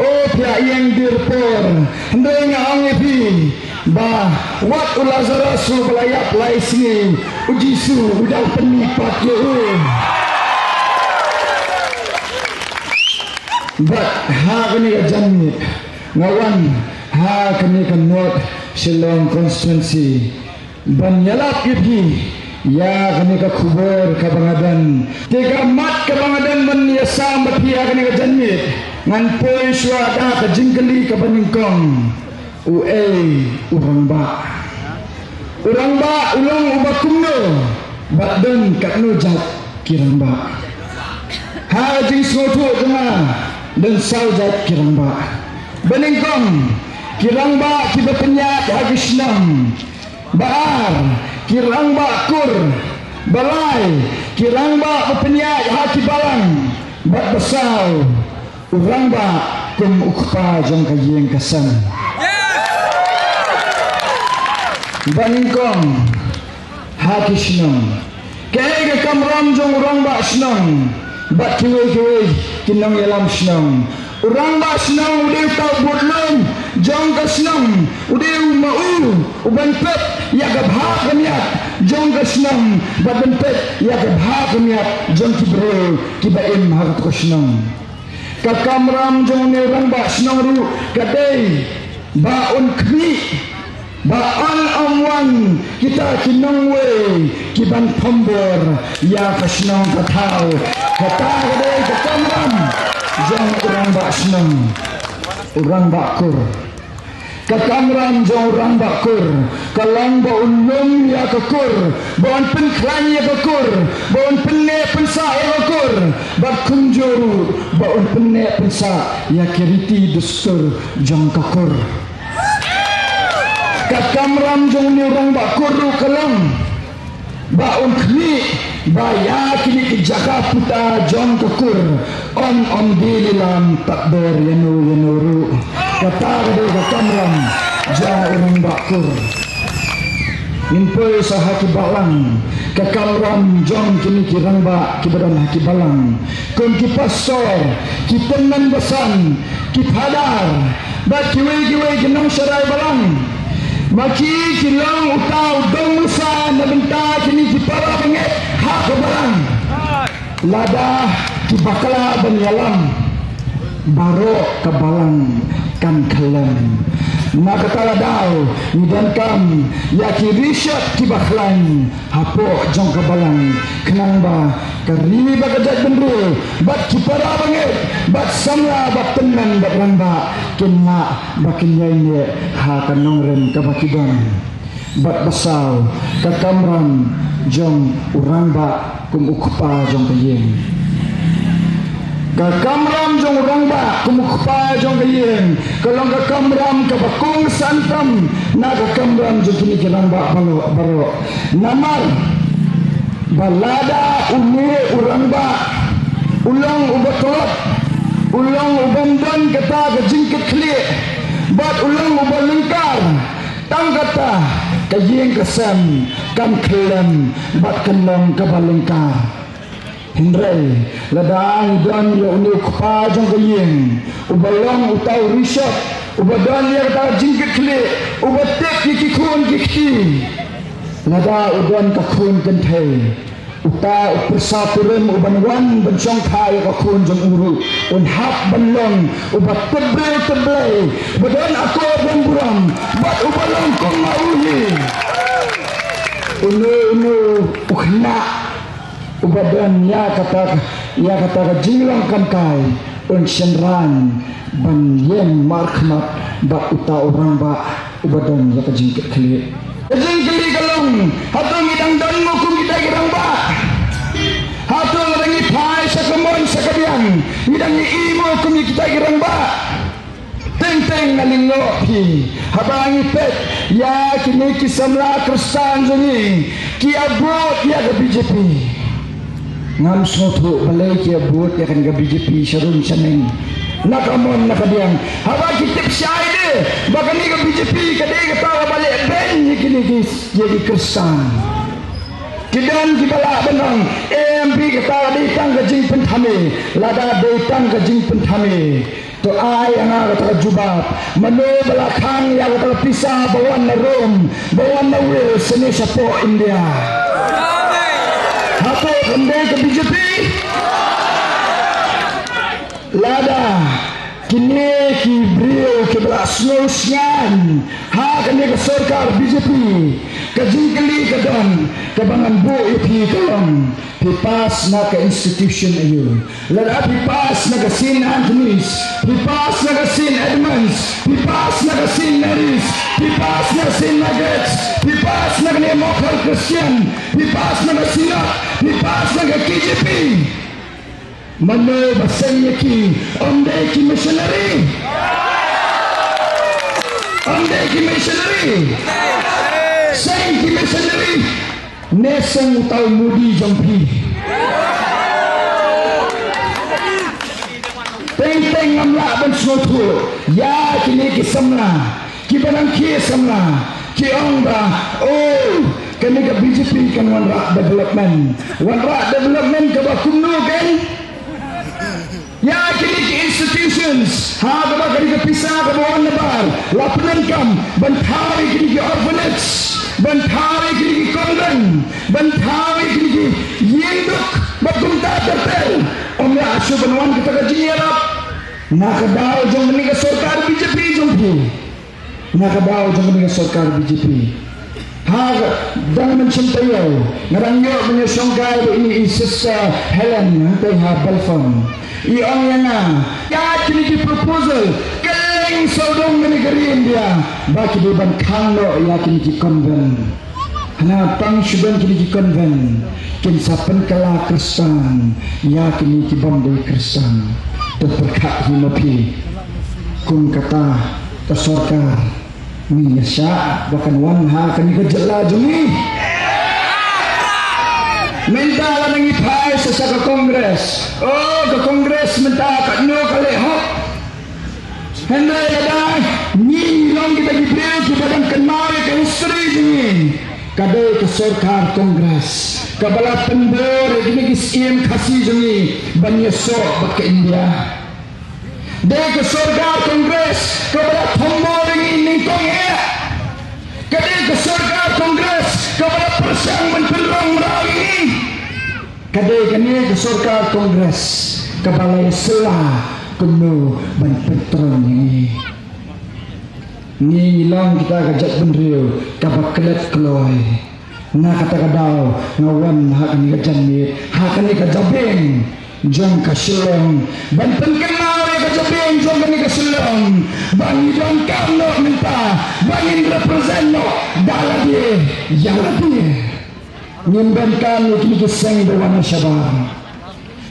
S5: o pia yang dirpor Henry ngang epi ba wat ulazara su belayap lai sini ujisu udang penipat ye but ha kani jamit ngawan ha kani kanot Shillong constituency banyalap ibi ya kani ka khubor ka bangadan tiga mat ka bangadan ban yasa mapia kani ka jamit ngan poi swada ka jingkeli ka baningkong urang ba ulong uba kumno badon kakno jat kirang ba ha jing sotu tengah dan saujat kirang ba beningkong kirang ba kiba penyat hagi senang baar kirang ba kur balai kirang ba penyat haki balang bat besau urang ba kum ukpa jong kayeng kasan Baningkong hati senang kaya ke kamram jong orang bak senang bat kiwe kinang yalam senang orang bak senang udah tau budlum jong ke senang udah mau uban pet ya ke bahak kemiat jong ke senang badan pet ya ke bahak kemiat jong kibrol kibaim hakat ko senang ke kamram jong ni orang bak senang ru kadai baun kmi Baan amwan kita kinong we kiban pambor ya kasnong katau kata gede ketamram jong orang bak senang orang bakur ketamram jong orang bakur kalang ba ulum ya kekur bawan penklan ya kekur bawan penne pensa ya kekur bak kunjuru bawan penne pensa ya kiriti dustur jong kekur Kamram jong ni orang bakur kalang baun kini baya kini kejaga puta jong kekur on dililam takber yanu kata ke kamram jong orang bakur Impoi sahaki balang ke kamram jong kini kirang ba kibadan haki balang kun ki pastor ki penan besan ki padar ba kiwe genong sarai balang Maki kilang utau dong musa na benta kini kipara penget hak kebalang lada kibakala banyalam baro kebalang kan kalam maka taladau nidan kam ya kirishat kibaklan hapo jong kebalang kenang ba kari bagajat bendu bat kipara penget bat samla bat tenan bat ramba kena bakin nyanyi ha kanong ren kabakidan bat basau kakamram jong urang ba kum ukpa jong kayeng kakamram jong urang ba kum ukpa jong kayeng kalong kakamram kabakung santam na kakamram jong kini kirang ba baro namar balada umi urang ba ulang ubatolot ulang ubandon kata ke jingkit klik bat ulang ubal lengkar tang kata kajing kesam kam kelam bat kenong kabal lengkar hindrai ladang dan ya uni kupa jong kajing ubalong utau rishat ubadan ya kata jingkit klik ubatek kikikun kiki lada udan kakun kentai uta persaturan uban wan ban song thai ka khun jong uru un hap ban long ubat teble badan aku ban buram bat ubalong kong mauhi unu ukhna ubadan ya kata jinglang kankai un senran ban yen markhmat ba uta orang ba ubadan ya ka jingkit khli jingkli kalong hatong idang dan mo kung idai girang ba hatong rangi pai sakamon sakabiang idang imo kung kita girang ba teng nalingo pi habang ipet ya kini kisamla kristan jeni ki abot ya ke BJP ngam soto balai ki abot ya kan ke BJP sarun saneng nakamon nakadiang haba kitip syai de bagani ke BJP kadai kata balik ben kini jadi kristan kidan kibala benang AMP kata datang ke jing penthame lada datang ke jing penthame to ai ana kata jubab mano belakang yang kata pisah bawan na rom bawan na will seni sapo India hapo kembali ke BJP lada kini ki brio ke belasnosian ha kini ke sarkar BJP ke jingkeli ke dan ke bangan bu ipi kolom pipas na ke institution ayu lada pipas na ke St. Anthony's pipas na ke St. Edmunds pipas na ke St. Mary's pipas na St. Margaret's pipas na ke Mokar Christian pipas na ke Sinat pipas na ke KJP mana bahasanya ki ondai ki missionary saya ki missionary neseng tau mudi jampi teng ngamla ban sotu ya kini ki samla ki banang ki samla ki ongba oh kini ke BJP kan wanra development ke bakumno kan ya kini ke institutions ha ba kini ke pisah ke bawah nebar lapunan kam bantari kini ke orphanage bantari kini ke konvent bantari kini ke yenduk bakumta tertel omya asu banwan kita ke jiarap nakadao jong meni ke sarkar BJP jong pi nakadao jong meni ke sarkar BJP ha dan mencintai ngarangyo menyosongkai ini Sister Helen teh ha balfon iong yana ya kini di proposal keleng sodong negeri India baki di ban kanglo ya kini di konven hana pang suban kini di konven kin sapen kala Kristen ya kini di bandai Kristen terberkat himopi kun kata tersorkar minyasya bahkan wanha kini kejela jumi minta lah mengipai sesa ke kongres ke kongres minta kat no kali hok hendai ada ni long kita diberi kita dan kenal ke history ini kadai ke sarkar kongres kabala pendor ini kisiem kasih ini banyak sok bak ke India dai ke sarkar kongres kabala tombol ini kong ya kadai ke sarkar kongres kabala persang menterang lagi kadai kini ke sarkar kongres kabalai selah penuh ban petron ni lang kita kajat benriu kabak kelet keloy na kata kadau ngawan hak ni kajanit hak ni kajabeng jong kasilong ban penkenal ya kajabeng jong ni kasilong bangi jong kamno minta bangin represent no daladi yaladi nyimban kami kini keseng berwarna syabang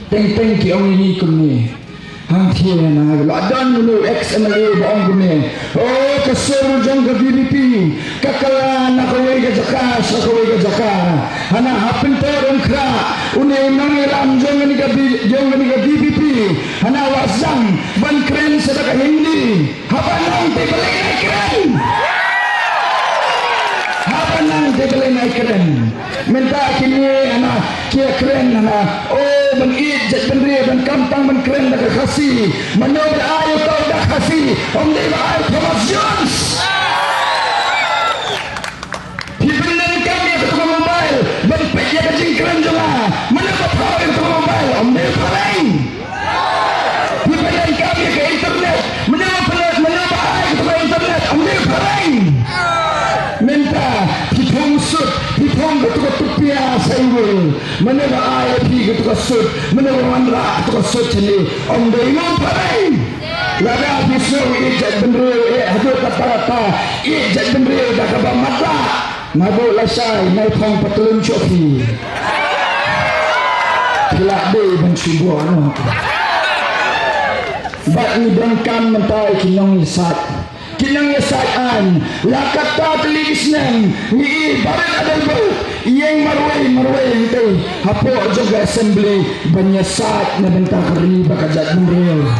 S5: teng ki ong ini kuni hang tiana ladan dulu ex-MLA baong kuni oh kesur jong ke BBP kakalan nakawai ke jaka hana hapin torong kra unang ilam jong ni ke BBP hana wasang ban kren sedaka hindi habanang tebeleng naik keren minta kini anak kia keren anak oh mengit jat benri dan kampang men keren dah kasih menurut ayo kau dah kasih om dia ayo Thomas Jones pimpin dan kami ke tukang mobile dan peknya kecing keren juga Meneparing. Dibayang kami ke internet. Menambah ke internet. Meneparing. Minta pitong sud, pitong ketuk pia sayur. Menambah air pi ketuk sud, menambah mandra ketuk sud ni. Dei meneparing. Lada pisau ijat bendera, hadut kata-kata ijat bendera dah kabar mandra. Mabuk lasai, naik pong patulun coki. Kelak deh bencuba no. Bat ni bengkam mentai kinong yesat. Kinong yesat an. Lakata telisneng. Ni barat adal ber. Yang marwai itu. Hapok juga assembly. Banyesat na bentang keri bakajat bendera.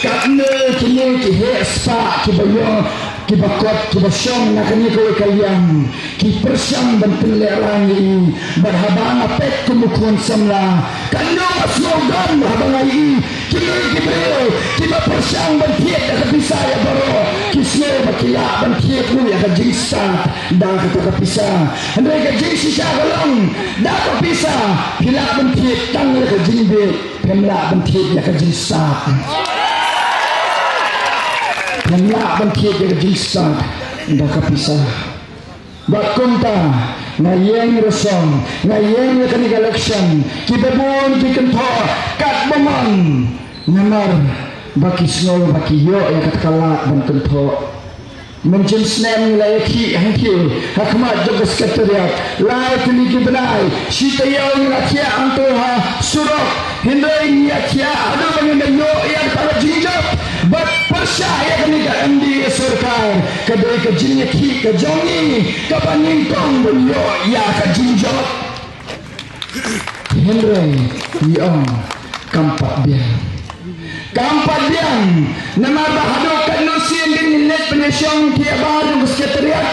S5: Katne kini kihe spa kibayo. Kibakot, kibasyong na kani ko kaliang kipersyang dan penlerang ini berhabang apet kumukun samla kano masnogan berhabang ini kibril kibapersyang dan tiap dah kepisah baro kisno bakila dan tiap nu ya kajisa dah kepisah andai kajisa kalong dah kepisah hilak dan tiap tang ya kajimbe pemla dan tiap ya kajisa yang nak bangkit dari jisat dah kepisah. Bakunta ngayeng resong ngayeng kini election kibebun kikentor kat bomon namar baki snol baki yo yang katakalak dan kentor mencin snem nilai ki hangki hakmat juga sekretariat lai teliki benai sita yo ngakya antoha surok hindai ngakya ada banyak yo yang para jinjap bat percaya kami ke MD Sarkar kedai ke jinyaki ke jongi ke paningkong beliau ya ke jinjot Henry yang kampak biang nama bahaduk kat nusin kan ngilet penyesyong tiap baru ke sekretariat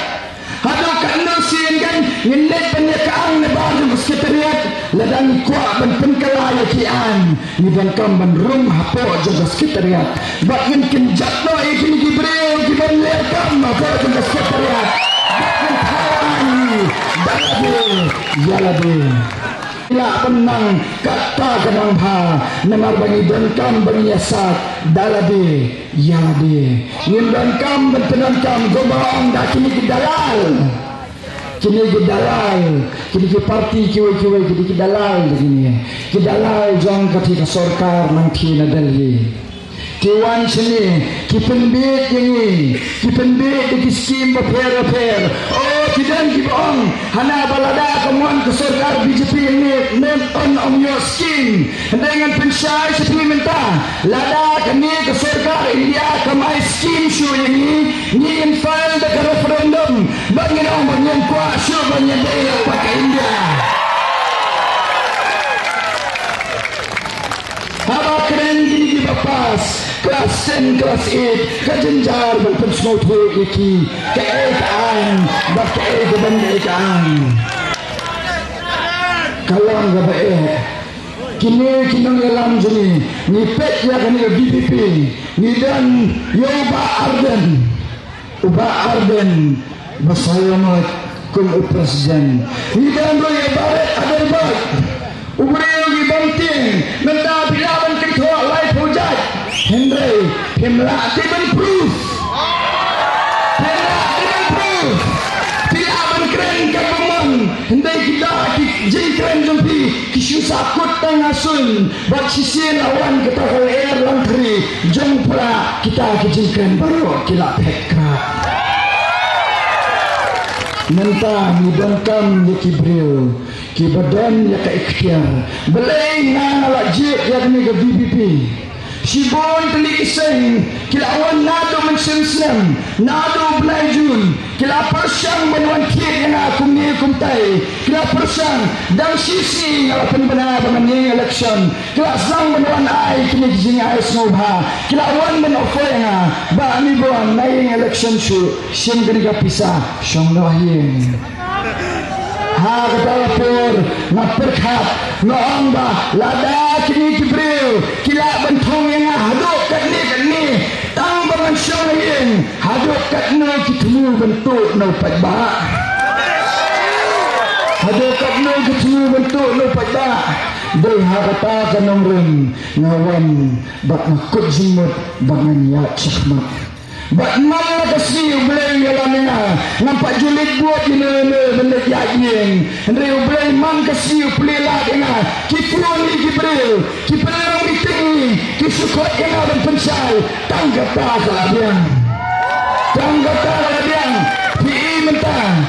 S5: haduk kat nusin kan ngilet penyekaan baru ke sekretariat ladang kuat dan penkelaya kian ni bangkam ban rum hapok juga sekretariat bakin kenjat no ikin gibril giban lekam maka juga sekretariat bakin tawani dalabe ila penang kata kenang ha namar bagi bangkam banyasat dalabe yalabe yin bangkam bentenangkam gobang dah kini dalal kini ke parti kiwe kini ke dalal begini ke dalal jang ketika Sarkar nanti nadali kiwan sini ki penbit ini ki penbit di skim repair oh kidan ki bong hana balada kemuan ke Sarkar BJP ini name on your skin dengan pensai supplementa lada kini ke Sarkar India kamai skim show ini ni infal de referendum bangin orang yang kuat show banyak dia pakai India apa keren gini di bapas kelas 10 kelas 8 kejenjar berpensemut iki keekaan bakai kebandekaan kalau enggak baik kini kinong yalam jeni ni pet ya kani BPP ni dan uba arden basayamat kum presiden ni dan roya baret adal bat ubreo gi banting menda bilawan ketua lai hujat Henry Pemla Tiban Proof Tilaban keren kabumon Henry kita jengkeren jumpi kisyusakut tangasun bak sisin awan kita ke air laundry jempra kita kejengkeren baru kila pekra mentah mudangkam ya kibril kibadan ya ke ikhtiar belai ngalak jik ya kini ke BBP Sibon telikiseng kilawan nado mensensenam nado belajun kila persang menuan kit yang aku ni kumtai kila persang dan sisi ngalapan benar dengan election kila sang menuan ai kini jing ai snobha kilawan menofo yang ba ni buan naing election show sim kena pisah song dohin ha ketalapur ngaperkat ngomba lada kini kibril kila bentong yang haduk kat ni tang bangan syaiin haduk kat ni kitemu bentuk no pat ba Ada kat no kecu bentuk no pada. Dei hakata kanong rim ngawan bak nakut zimut bangan ya cakmat. Bak mana kasi ublay yalamnya nampak julit buat jinele benda jajing. Andre ublay man kasi uplela dengar kifroni kibril kibril miting kisukot dengar dan pensai tanggata kalabian pi mentang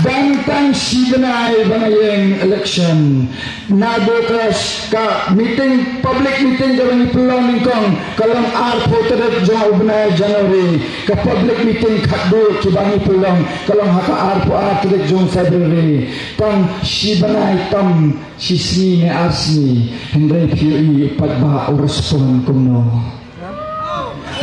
S5: bangtang sibenai bangayeng election nadokas ka meeting public meeting jarang ipelong ningkong kalang arpo terhadap jauh benai Januari ka public meeting kaddo kibangi pelong kalang haka arpo terhadap jauh Februari tang sibenai tam sisni ne asni hendrai piui padba respon kumno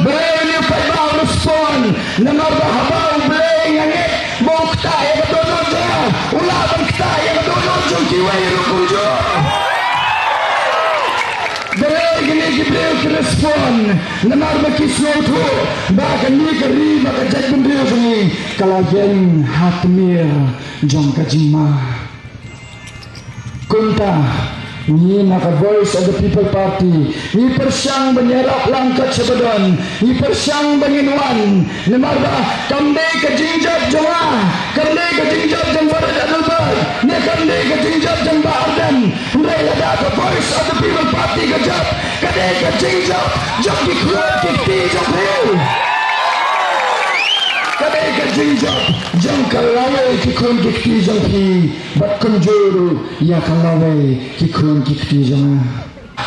S5: berani padba respon namar bahaba ublay ngangit mau kita yang berdonor jangan ulang kita yang berdonor jom jiwa yang rukun jom Belai gini Jibril kerespon namar bakisno tu bahkan ni keri maka jat bendrio sungi kalau jen hatmir jom kajima kunta ni maka voice of the people party ni persyang menyerap langkat sebedon ni persyang benginuan nemarba kamde ke jinjab jonga kamde ke jinjab jambara dalbar ni kamde ke jinjab jamba ardan mulai ada ke voice of the people party kejap kamde ke jinjab jam di keluar kiti jambil kamde ke jinjab jam kalawai kikun kiti jampi bat kunjuru ya kalawai kikun kiti jama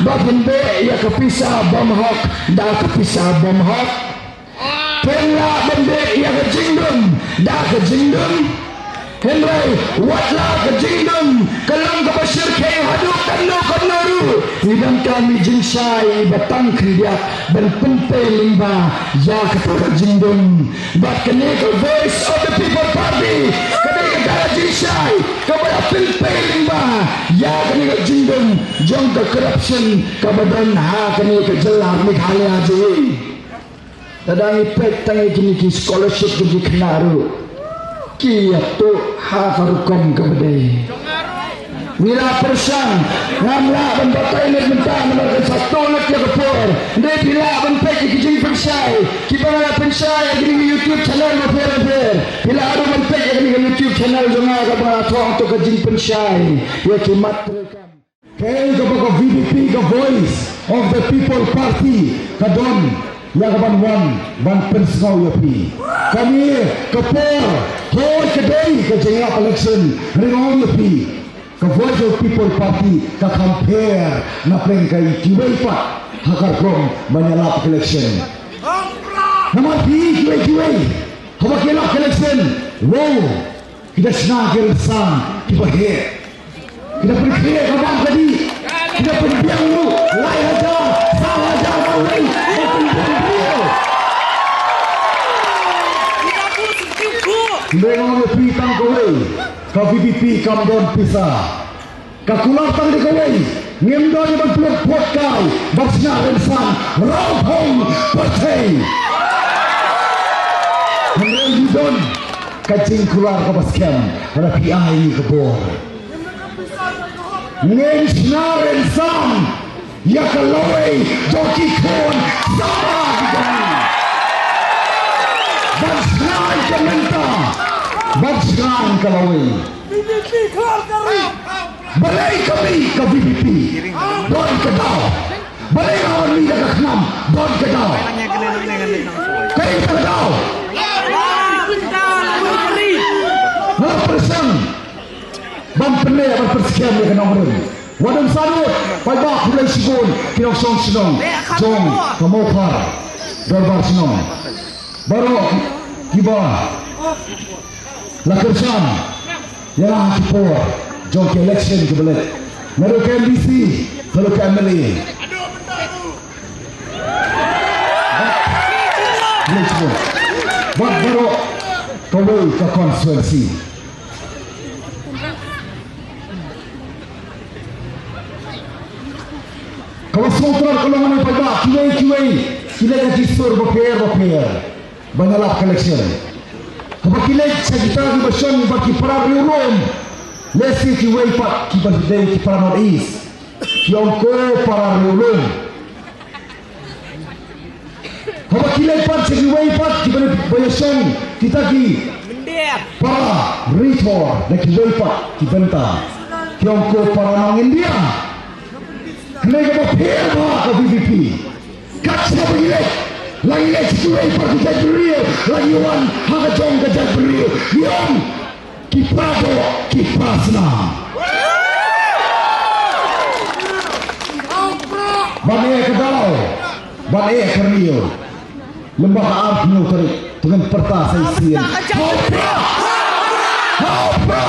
S5: batin be ya kepisah bom hok dah kepisah bom hok pela bende ya kejingdum dah kejingdum Henry watlah kejingdum kalang kabashir ke haduk kanu hidang kami jinsai batang kridiak dan pentai limba ya kata kejingdum but connect voice of the people party kadang kata jinsai kepada pentai limba ya kena kejingdum jong ke corruption kabadan ha kena kejelar Meghalaya je kadang ipek tangi kini ki scholarship ke kenaru kia tu hafarukom kebedai mila persang ngamla benbatai net mentang nomor satu net ke kepur dia bila benpek kijing pensai kibala pensai di YouTube channel mafer bila ada benpek di YouTube channel jonga ka ba tuang to kijing pensai ya kimat rekam kay ka VDP ka voice of the people party kadon ya kapan wan ban pensau ya pi kami kepor hoi kedai ke jengap election ringong ya pi ke voice of people party ka compare na prengkai kiwai pa hakar krom banyalap election nama pi kiwai hawa kelak election wow kita senagel sang kita he kita pergi ke bang tadi kita perbiang lu lai aja salah aja lai Mereka lebih tang kowe, ka VDP kam don pisah. Ka kular tang di kowe, ngem don ban plot pot kau, barsna rensan, rau hong percay. Mereka don kacing kular ka baskem, rapi ai ke bor. Ngem sna rensan, ya kalowe joki kon sama digani. Barsna kementa. Barskan kalawai balai kami ke VDP don kedau balai lawan ni dekat enam don kedau kai kedau persang bam pene bam persekian ni kena orang wadam sanut pada mulai sigun kira song sinong jong kamokar darbar sinong baru kiba Lakersan yang kipor jom ke election ke belet lalu ke MDC lalu ke MLA buat baru kawai ke konstituensi kalau semua kalau mana pada kiwai kita kasi sur berper banyaklah election kapag kilay sa kita di basyon bagi para riurom Lesi ki weipat ki berdei ki para North East. Ki ongko para Riulung. Haba ki lepat ki weipat ki bayasong kita ki para Ritor dan ki weipat ki benta. Ki ongko para Nong India. Kenapa berpihak ke BBP? Kaca begini. Lagi eksekusi pergi beriu, lagi wan hagajong kerja beriu, yang kipado kipasna. Banyak kedau, banyak keriu, lembaga artnu terik dengan pertasai sian. Haupa.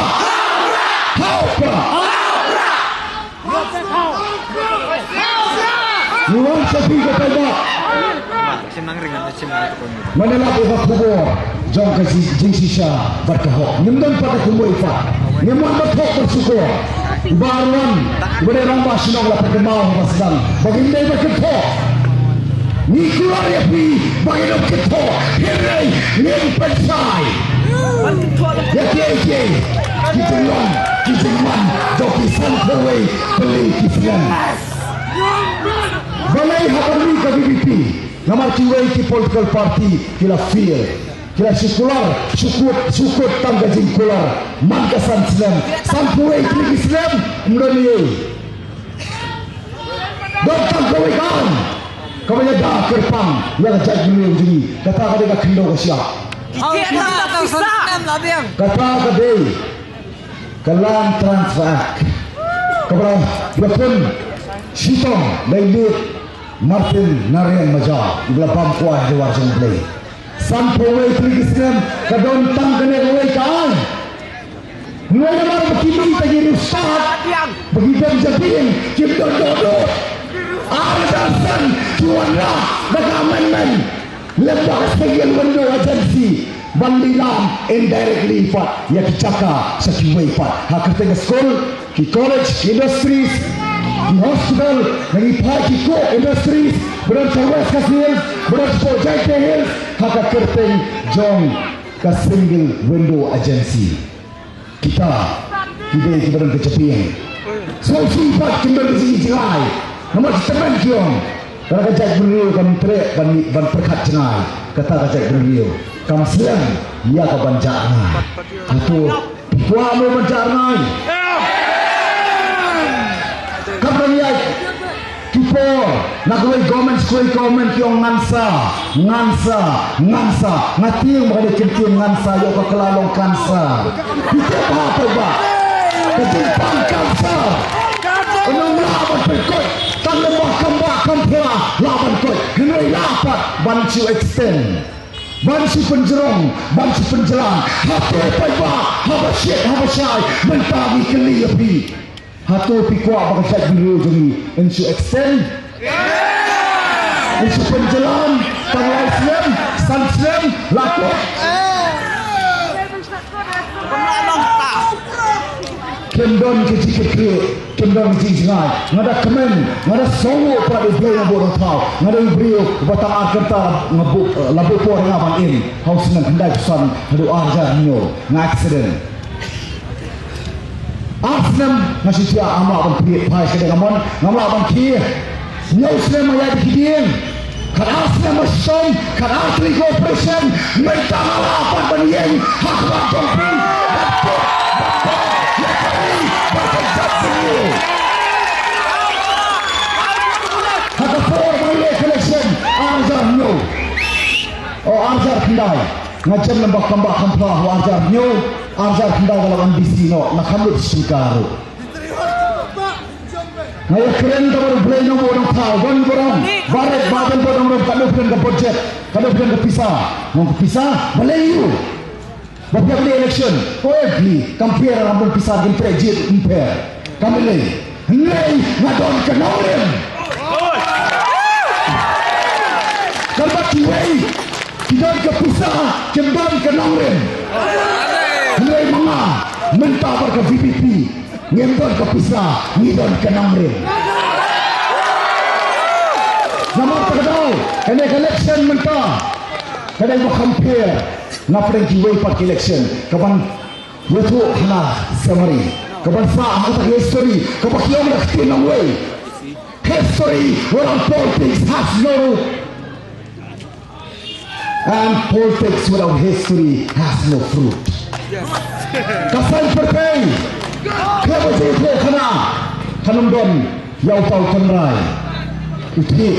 S5: Nuan sepi kepada. Manila buka kubur jong kasi jingsisha berkahok nyemdan pada kumbo ifa nyemdan berkahok bersyukur baruan ibadah rambah sinong la perkemau masdang baginda berkahok ni keluar ya pi baginda berkahok hirai lim pensai ya kiai kijengwan joki sanpawai beli kislan balai hakami ke BBP Namar kiwai ki political party kila feel kila syukur tangga jingkular mangkasan Islam sampai klik Islam murni dokter kawai kan kawai dah kerpang yang jadi jadi kata kata kendo kasih kata kata kalam transfer kepada berpun sitong dari Martin Narayan Maja di belakang kuah di warung play. Sampai klik Islam kadon tang kena kawai kan. Mulai nama begini tadi ustaz begitu jadiin kita dodo. Ardasan juara bagaimana lepas sekian window agensi bandilam indirectly pat ya kicaka sekiwai pat hak tengah school ki college industries hospital dari Pagi Co Industries berada West Hills berada Project Hills haka kerteng jong ke single window agency kita berada kecapian so sifat kita di sini jerai nama teman jong kalau kajak beriu kam trek ban perkat jenai kata kajak beriu kam selang ia ke banjarna atau kuamu banjarna Kapan kipo nak kau government school government yang ngansa ngati yang berada kecil ngansa yang kau kelalong kansa itu apa ba kejimpang kansa orang lawan perkut tangan bakam pula lawan kot kena lapat bantu extend bantu penjerong bantu penjelang hati apa ba habasyai mentagi keliapi Hatu pikwa bakal beliau jadi insu extend, insu penjelang, tanggal Islam, san Islam, laku. Kendon kendon jingai, ngada kemen, ngada songo pada beliau bodoh tahu, ngada beliau batang kerta ngabuk labu por ngaban in, haus dengan hendai pesan, hadu arja nyo, ngaccident. Asnam masih dia amal bangkit pai kedengamon ngamal bangkit nyau Islam maya dikidian kan asnam masom kan asli cooperation mereka ngalapan banian hak bangkopi hak for maya collection arjar nyau arjar kendai ngajam lembak kambak kamplah arjar nyau Arjar hendak dalam ambisi no nak hamil singkaru. Naya keren dalam belai no orang tahu, orang barat badan orang kalau bukan ke project, kalau bukan ke pisah, mau ke pisah Melayu. Bapa beli election, koekli, compare orang pisah dengan prejit compare. Kami lagi, nai ngadon kenalin. Kalau kiwai, kita ke pisah, kembali kenalin. Mulai mga mentawar ke VPP ngendon ke pisah ngidon ke namrin nama terkadau ini election mentah kadang mau compare ngapren kiwai part election kapan wetu hana summary kebangsaan atau history kebakian dah ketinang way. History without politics has no root, and politics without history has no fruit. Kasan perkai kebaji itu kena kanam don yau tau kenrai uti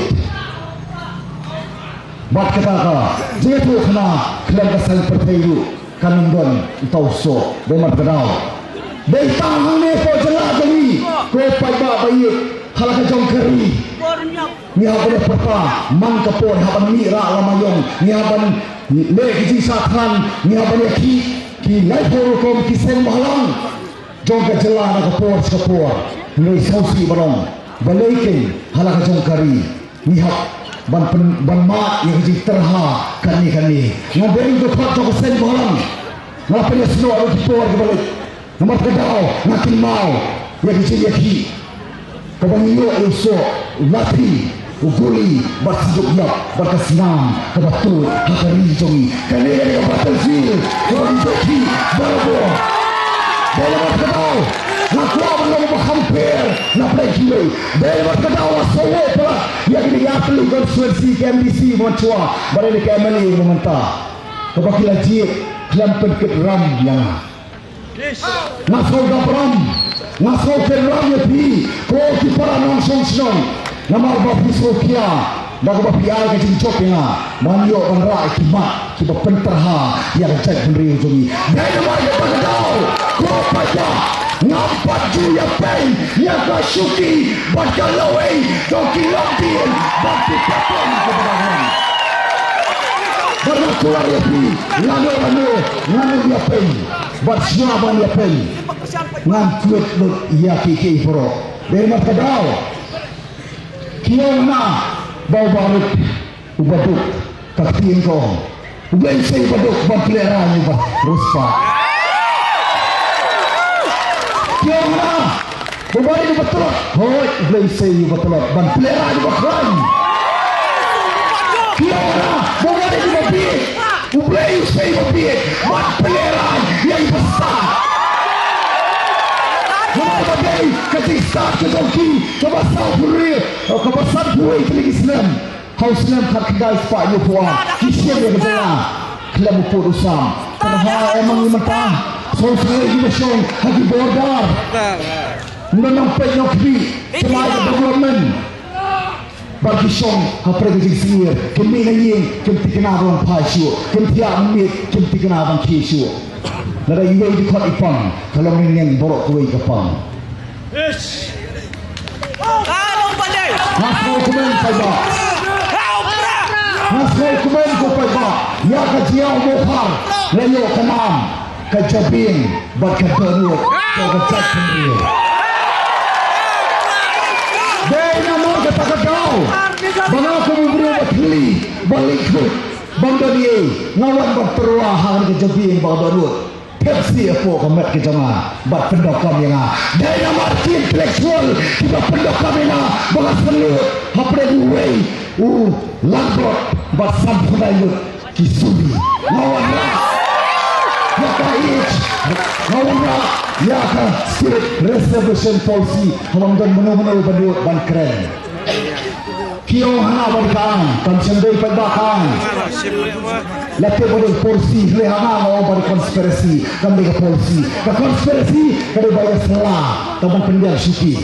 S5: bat ketaka jitu kena kelam kasan perkai itu kanam don tau so bemat kedau dei tangan ni ko jelah jadi ko pai ba bayi halaka jong keri ni habane papa man kapor haban mira lamayong ni haban le kiji sathan ni habane ki lai poro kom ki sen malang jong ka jelah na kapor ni sausi barong balaikin halaka jong keri ni hab ban ma yang kiji terha kani ngabering ko thot jong sen malang ngapanya sno ro por ke balik nomor kedau makin mau yang kiji yaki kebangiyo iso lati uguli bersijuk yap berkesenam kebetul hakari jongi kanere battlefield kondisi barbo dalam kedau nakwa belum hampir na play kilo dalam kedau sowe pula yang diaplu konstitusi KMDC Montua barang KMLI mementah kebakila jib kelampen ram yang nasau gapram nasau keram ya pi ko ki para nong song song namar ba pisokia daga ba pi ai ka jing chok nga manyo ban ra ki ma ki ba penterha yang cek beri jongi dai namar ya ba dau ko pa ja nampat ju ya pen ya ka shuki ba ka lawe to ki lopin ba ki kapon ke badan baru keluar ya pi lalu ya pen buat siapa ya pen ngan kuat lut ya kiki pro bemat kadau kiona bau barut ubaduk kaktiin ko ubay say ubaduk pagklera ni ba ruspa kiona ubay betul hoy ubay say betul ban klera ni ba kran kiona ubay ni ba bi ubay say ba bi ban klera yang besar. Bagai ketika kedoki kebasar puri kebasar puri klik Islam haus Islam tak kedai sepak yo puan kisah dia berjalan kelam pur usam tanah emang mentah so saya di besong hagi bordar menampai nyokbi semai development bagi song hapre ke sir kemi naying kemi kena bang pasio kemi amit kemi kena bang kisio nada iwe di kot ipang kalau meneng borok kuai kapang
S7: Long pandai.
S5: Hasmo kumen paiba. Hasmo kumen ko paiba. Ya kajiau mohar. Layo kanam. Kajabin. Bat kabenut. Kajat penriu. Dei nama kata kau. Bangau kumubri batli. Balikut. Bangdani. Ngawan berteruah hari kajabin badanut. Pepsi apa komet ke jama bat pendokam yang dari nama intelektual kita pendokam yang bagas perlu hapre duwe lagbot bat sampudayut kisudi lawan ya kait lawan ya ka state reservation policy hamam dan menu-menu penduduk ban keren kio hana barikan tam sendai padakan Latte boleh polisi lehana mau pada konspirasi kami ke polisi kada bayar salah taman pendiam syuki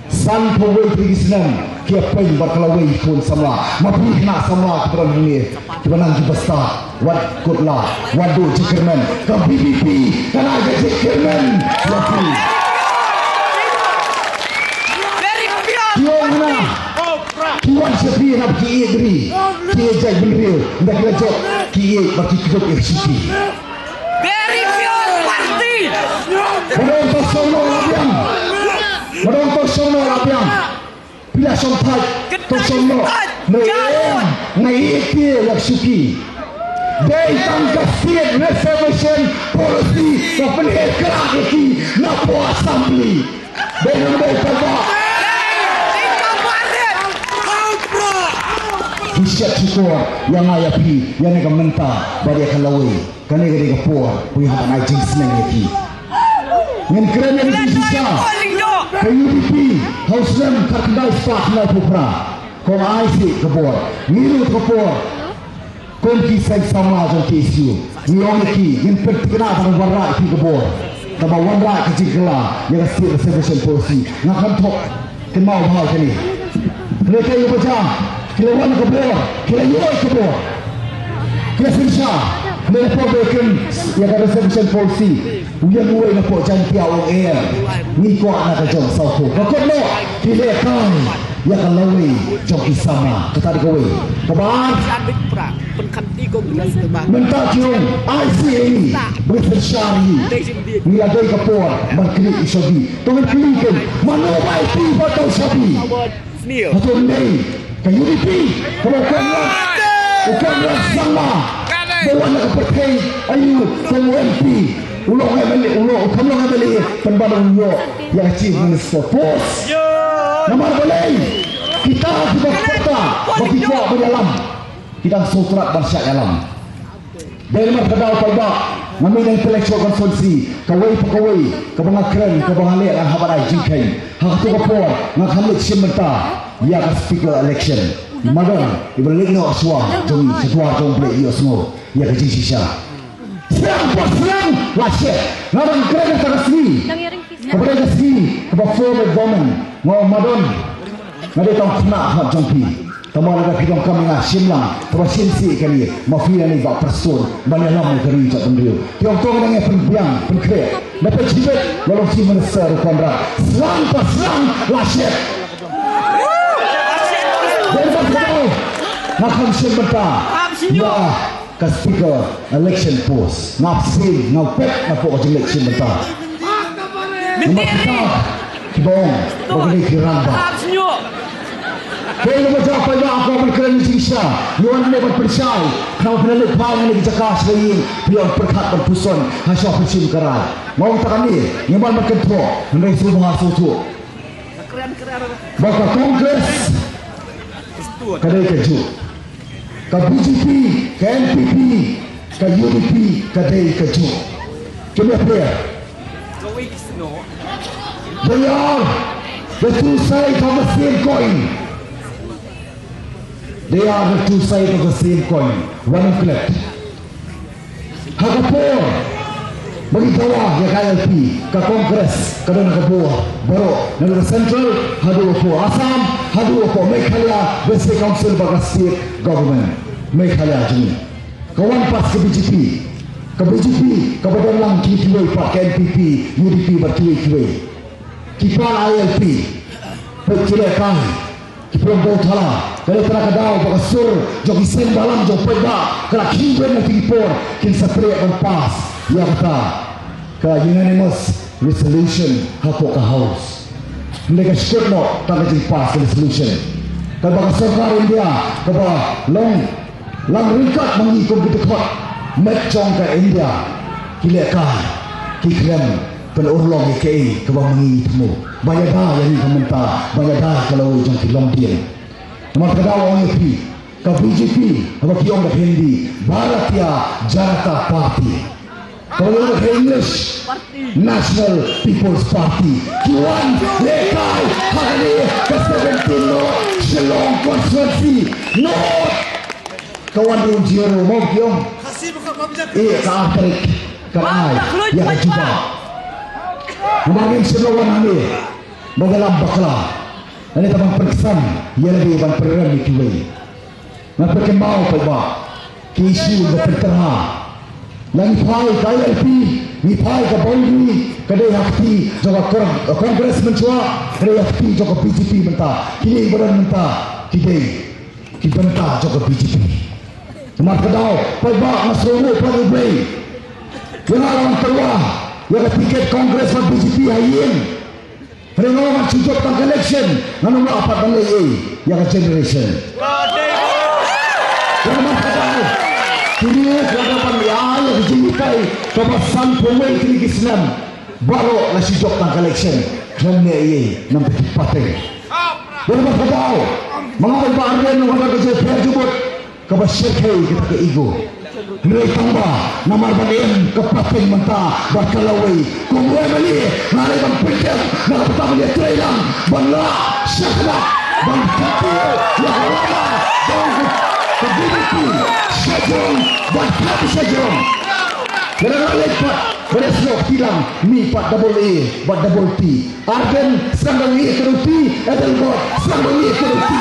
S5: san powai Islam kia pen berkelawai pun sama mapi nak sama kepada ini kebenan jubasta wat kutla wadu cikerman ke BBP kana ke cikerman lapi kiona Tuan sepi nak kiai beri, kiai jai beri, dah kira jok kiai bagi kiduk eksisi.
S7: Very pure party.
S5: Merontok sono labiam, bila sompat tosono, ngai kiai laksuki. Dei tangka state reservation policy, kapal kerah iki, napo assembly. Dei nombor kata. Siap syukur yang ayapi yang nak mentah bagi kalawai kani gede kapur punya hak naik senang lagi Ngin keren yang disisa. KUDP Hausnam terkendai spak na pupra. Kong IC kebor. Ngiru kebor. Kong kisah sama jong KSU. Ngiyong ki ngin pertikna tang warra ki kebor. Tama warra ki jigla yang state reservation policy. Ngakan tok kemau bahal kini. Mereka yang baca kilawan kebor, kilawan kebor. Kilawan mereka berikan yang ada reservation policy. Uyan uai na po jangan tiawang air. Ni ko anak jom sauko. Kakot no kilakan yang kalawi jom isama. Kata dikowe. Kabar. Mentah jom ICA berfirsyari. Miladai kapor berkini isabi. Tungan kilikan manobai pi batau sabi. Atau ni KUDP kemudian bukanlah sama bawa nak pergi ayu semua MP ulung balik ulung kamu balik pembangun yo yang chief minister force nama boleh kita kota bagi jawab berdalam kita surat bangsa dalam dari merkedau palba ngamin intellectual consultancy kawai kebangakren kebangalek ang habarai jikai hak tu kapor ngakhamit simenta ya ka speaker election madon ibalik no aswa jong setua jong play yo semua ya ka jinsisha serang lashe narang keren ka resmi kepada resmi kepada former government ngau madon ngade tong kena hak jong pi tama laga kidong kami nga simlang tama sinsi kani mafia ni ba person banyak lama kari cak bendrio tiong tong nang penbiang penkre dapat jibet walau si minister kontra serang lashe nakam sembata ya ka speaker election post ngapsin ngapet napo election bata nama kita kibong bagi kiramba kalau macam apa yang aku berkenan sisa yuan ni berpersai kalau penelit pang ni dicakas lagi biar perkat berpuson hasil persim kerai mau tak ni nyaman makan tua hendak suruh suatu bakal kongres kadai keju ka BJP ka MPP ka UDP kadai keju kena player they are the two sides of the same coin. They are the two sides of the same coin. One flip. Hagapur bagi bawah ya KLP ke Kongres kadang ke bawah baru negara Central hadu ko Assam hadu ko Meghalaya West Council bagi state government Meghalaya jini kawan pas ke BJP ke badan lang kikiway pa ke NPP UDP berkiway kipal ILP perkirakan kipal bautala kalau telah kedau bagi sur jogi sen dalam jog peda kalau kiwen nanti kipor kin sapre pas ya kata ke unanimous resolution hapok ke house mereka skut no tak jadi pass resolution kalau sarkar India kalau long ringkat mengikut dekat metjong ke India kilekai kikrem penurlong ke kebang mengitmu banyak dah yang komentar banyak dah kalau jong kilong dia nomor kedua orang itu ke BJP apa kiong ke Hindi Bharatiya Janata Party kalau ke English National People's Party Kiwan lekai hari ke 17 no Shillong Constituency no kawan di Ujiro mau kiong ke Afrika kenai yang kejuba memangin seluruh ini bagalam bakla ini teman perkesan ia lebih ban program dikiwai nampak mau peba kisu berterha lagi pai KLP ni pai ke boundary kedai hakti jaga kongres mencua kedai hakti jaga BJP mentah kini badan mentah kidai kibentah jaga BJP tempat kedau peba masrono pada play yang orang terwah yang tiket kongres pada BJP hayin Renungan cucuk tang election namun apa dalai yang generation yang mana kini kerajaan yang dijadikan kebasan pemain kini Islam baru nasi cucuk tang election kerana ia nampak partai yang mana tahu mengambil bahagian mengambil kerja perjubut kebasyirkai kita ke ego Nilai tambah Namar banim Kepating mentah Berkalawai Kumwe mali Nalai ban pindah Nalai pertama dia terhilang Banla Syaklah Ban katil Yang lama Ban Kebibitu Sajong Ban katil sajong Kadang-kadang lepat Bereslok tilang Mi pat double A Bat double T Arden Sandang A kedua T Edelbot Sandang A kedua T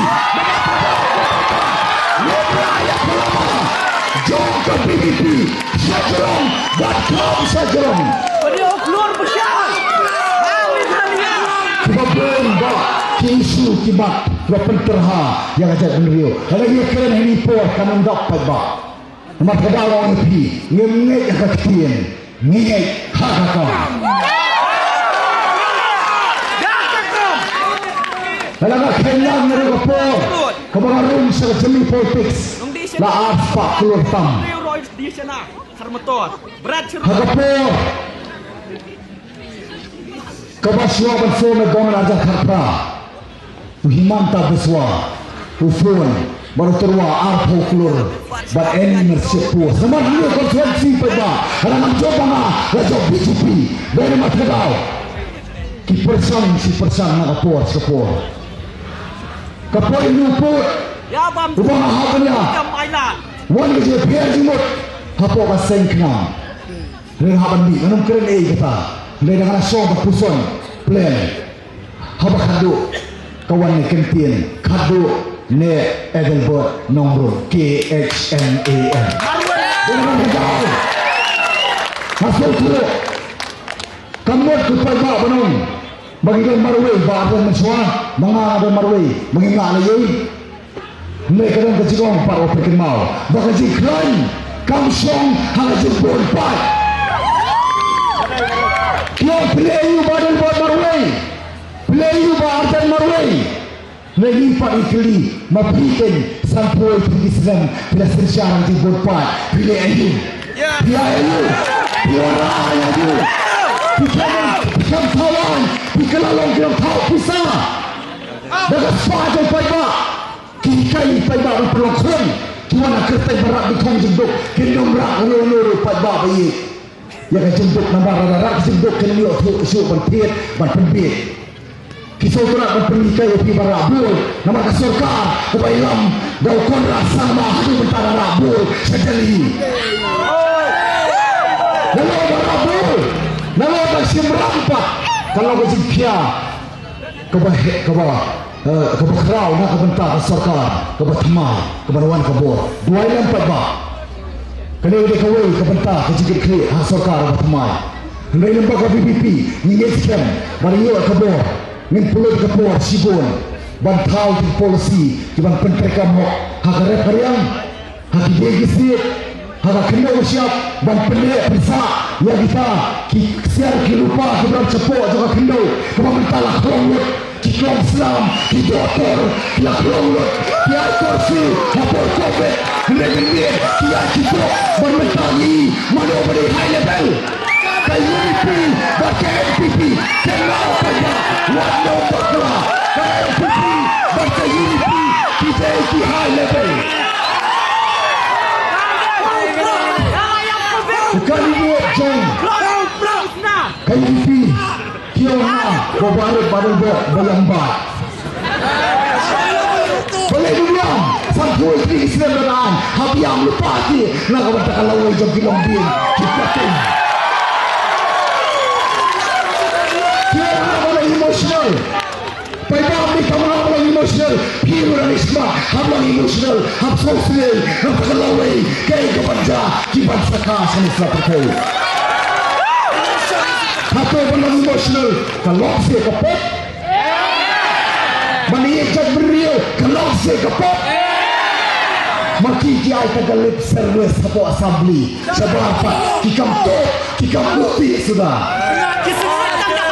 S5: Lebraya kelama Jom ke PBP Sajong Bat katil sajong
S7: Beliau keluar besar.
S5: Kebabun Bat Kisu kibat Lepen terha Yang ajak menerio Lagi keren ini por Kanan dapat Bat Nomor kedawang itu Ngengek yang kekitian Ngengek Hakakam Dalam kenyang dari kapur Kebangarum Sejemi politiks La aspak keluar tam
S7: Di sana. Sarmatot. Berat
S5: Hakapur Kebaswa bersama Megongan Ajar Karta Uhimanta beswa Ufun baru terwa arpo keluar bat ini mersepur sama dia konferensi pada dalam coba raja BJP dari matadau si persang nak kapor ini uput
S7: Ya bam.
S5: ubah hakannya
S7: Jam ailah.
S5: wan ke biar jimut hapo kaseng kenam dari haban bi nanum keren kata dari dengan song berpuson plan habak kado kawan ni kentien kado Ne Edelbert Nongro KHNAM Dengan hijau Masuk dulu Kamut kepada Benung Bagikan marway Bagikan mensuah Mengalah marway Mengingat lagi Mereka dan kecikong Para opekin mau Bagaji klan Kamsong Hangajin Borpat Kyo play you Badan buat marway Play you Badan marway Lagi Pak Ikli Mabikin Sampul Pergi Senang Bila sersyarang di Borpat Pilih ayu Pilih ayu Pilih orang ayu Pikam tawan Pikelalong Kilang tau pisah Dagat sepajan Paibak Kikai Paibak Berpelongkong Cuma nak kertai berat di kong jenduk Kendung rak Ulu-ulu Paibak bayi Yang jenduk Nampak rada-rada jenduk Kendung Syuk Bantiet Ban pembit Kisah terak berpemikai Upi barabul Nama kasurkar Kebailam Dau konra sama Hadu mentara rabul Sejali Lalu barabul Lalu baksim rampak Kalau kejimkia Kebakrau Nak kebentar kasurkar Kebatamai Kebaruan kebor Dua ilam empat Kena dia kawai Kebentar Kejigit klik Kasurkar Kebatamai Kena ilam bakal BBP Nyingiskan Bariyo kebor Min pulut kepor sibon Bantau di polisi Kiban pentreka mo Haka repariang Haki begisit Haka kena usiap Ban pendek perisa Ya kita Siar kilupa Kibran cepok Juga kena Kibang mentalah kelongut Kiklong Islam Kidotor Kila kelongut Kiai korsi Hapor covid Kena-kena Kiai kidok Ban mentali Mano beri high level KUNP Baca MPP Kenal saja Wano Bakla KUNP Baca UNP Kita itu high level Bukan ini Jom KUNP Kiona Babarik Badan Bok Bayambat Boleh dibilang Sampul di Islam dan Habiam lupa lagi Nak katakan lawai Jom Kilong Bin Kita tim emosional Paibam ni kamar hablang emosional Piru dan isma hablang emosional Hab sosial Hab kelawai Kaya kebanja Kiban saka Sanis lapakau Hato hablang emosional Kalau saya kepot Maniyak beriau Kalau saya kepot Maki kiai tagalit service Hapo assembly Sebab Kikam tok Kikam bukti sudah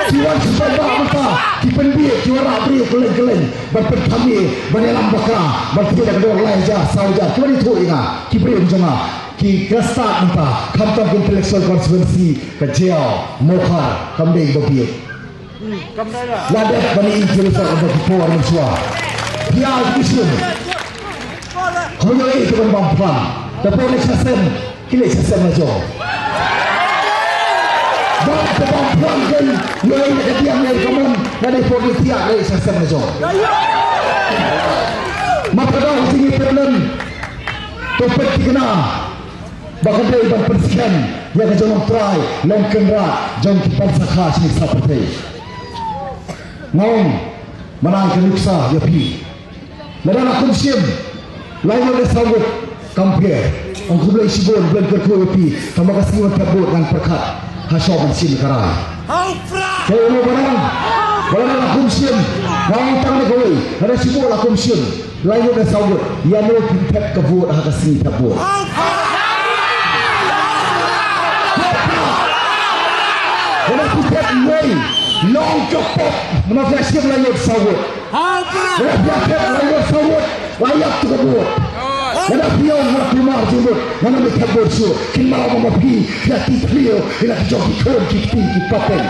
S5: Kiwan sebab apa? Kipen biar kiwara beri keleng-keleng. Berpen kami berdalam bakra. Bertiada kedua lain jah sahaja. Kiwan itu ingat. Kiberi menjama. Ki kesat mentah. Kantor intellectual konsebensi kejauh mokar kambing berbiak. Ladat bani intellectual untuk kipor mensuah. Dia kisum. Kau itu kan bangsa. Tapi oleh sasen kini sistem aja. Bang tebang pelanggan yang ada ketiang dari kamu dari politik dari sistem aja. Maka dah sini problem topik kena bahkan dari bang persikan yang jangan try long kendra jangan kita sakha sini seperti ngom menang keluksa ya pi mereka nak sim lain oleh sambut kampir orang boleh sibuk bulan kerja pi sama kasih orang terbut dan perkat hasil mesin karai kalau barang nak sim ngom tangan kau ada sibuk nak sim lain oleh sambut yang mau pintar kebut hakasi terbut Kena pucat mulai long kepop menafsir siap layar sawut. Kena biarkan layar sawut layak tu kebut. Kena pion nak rumah jumut mana mereka bersua. Kena mau mapi hati clear kena jogi kon kiti kipaten.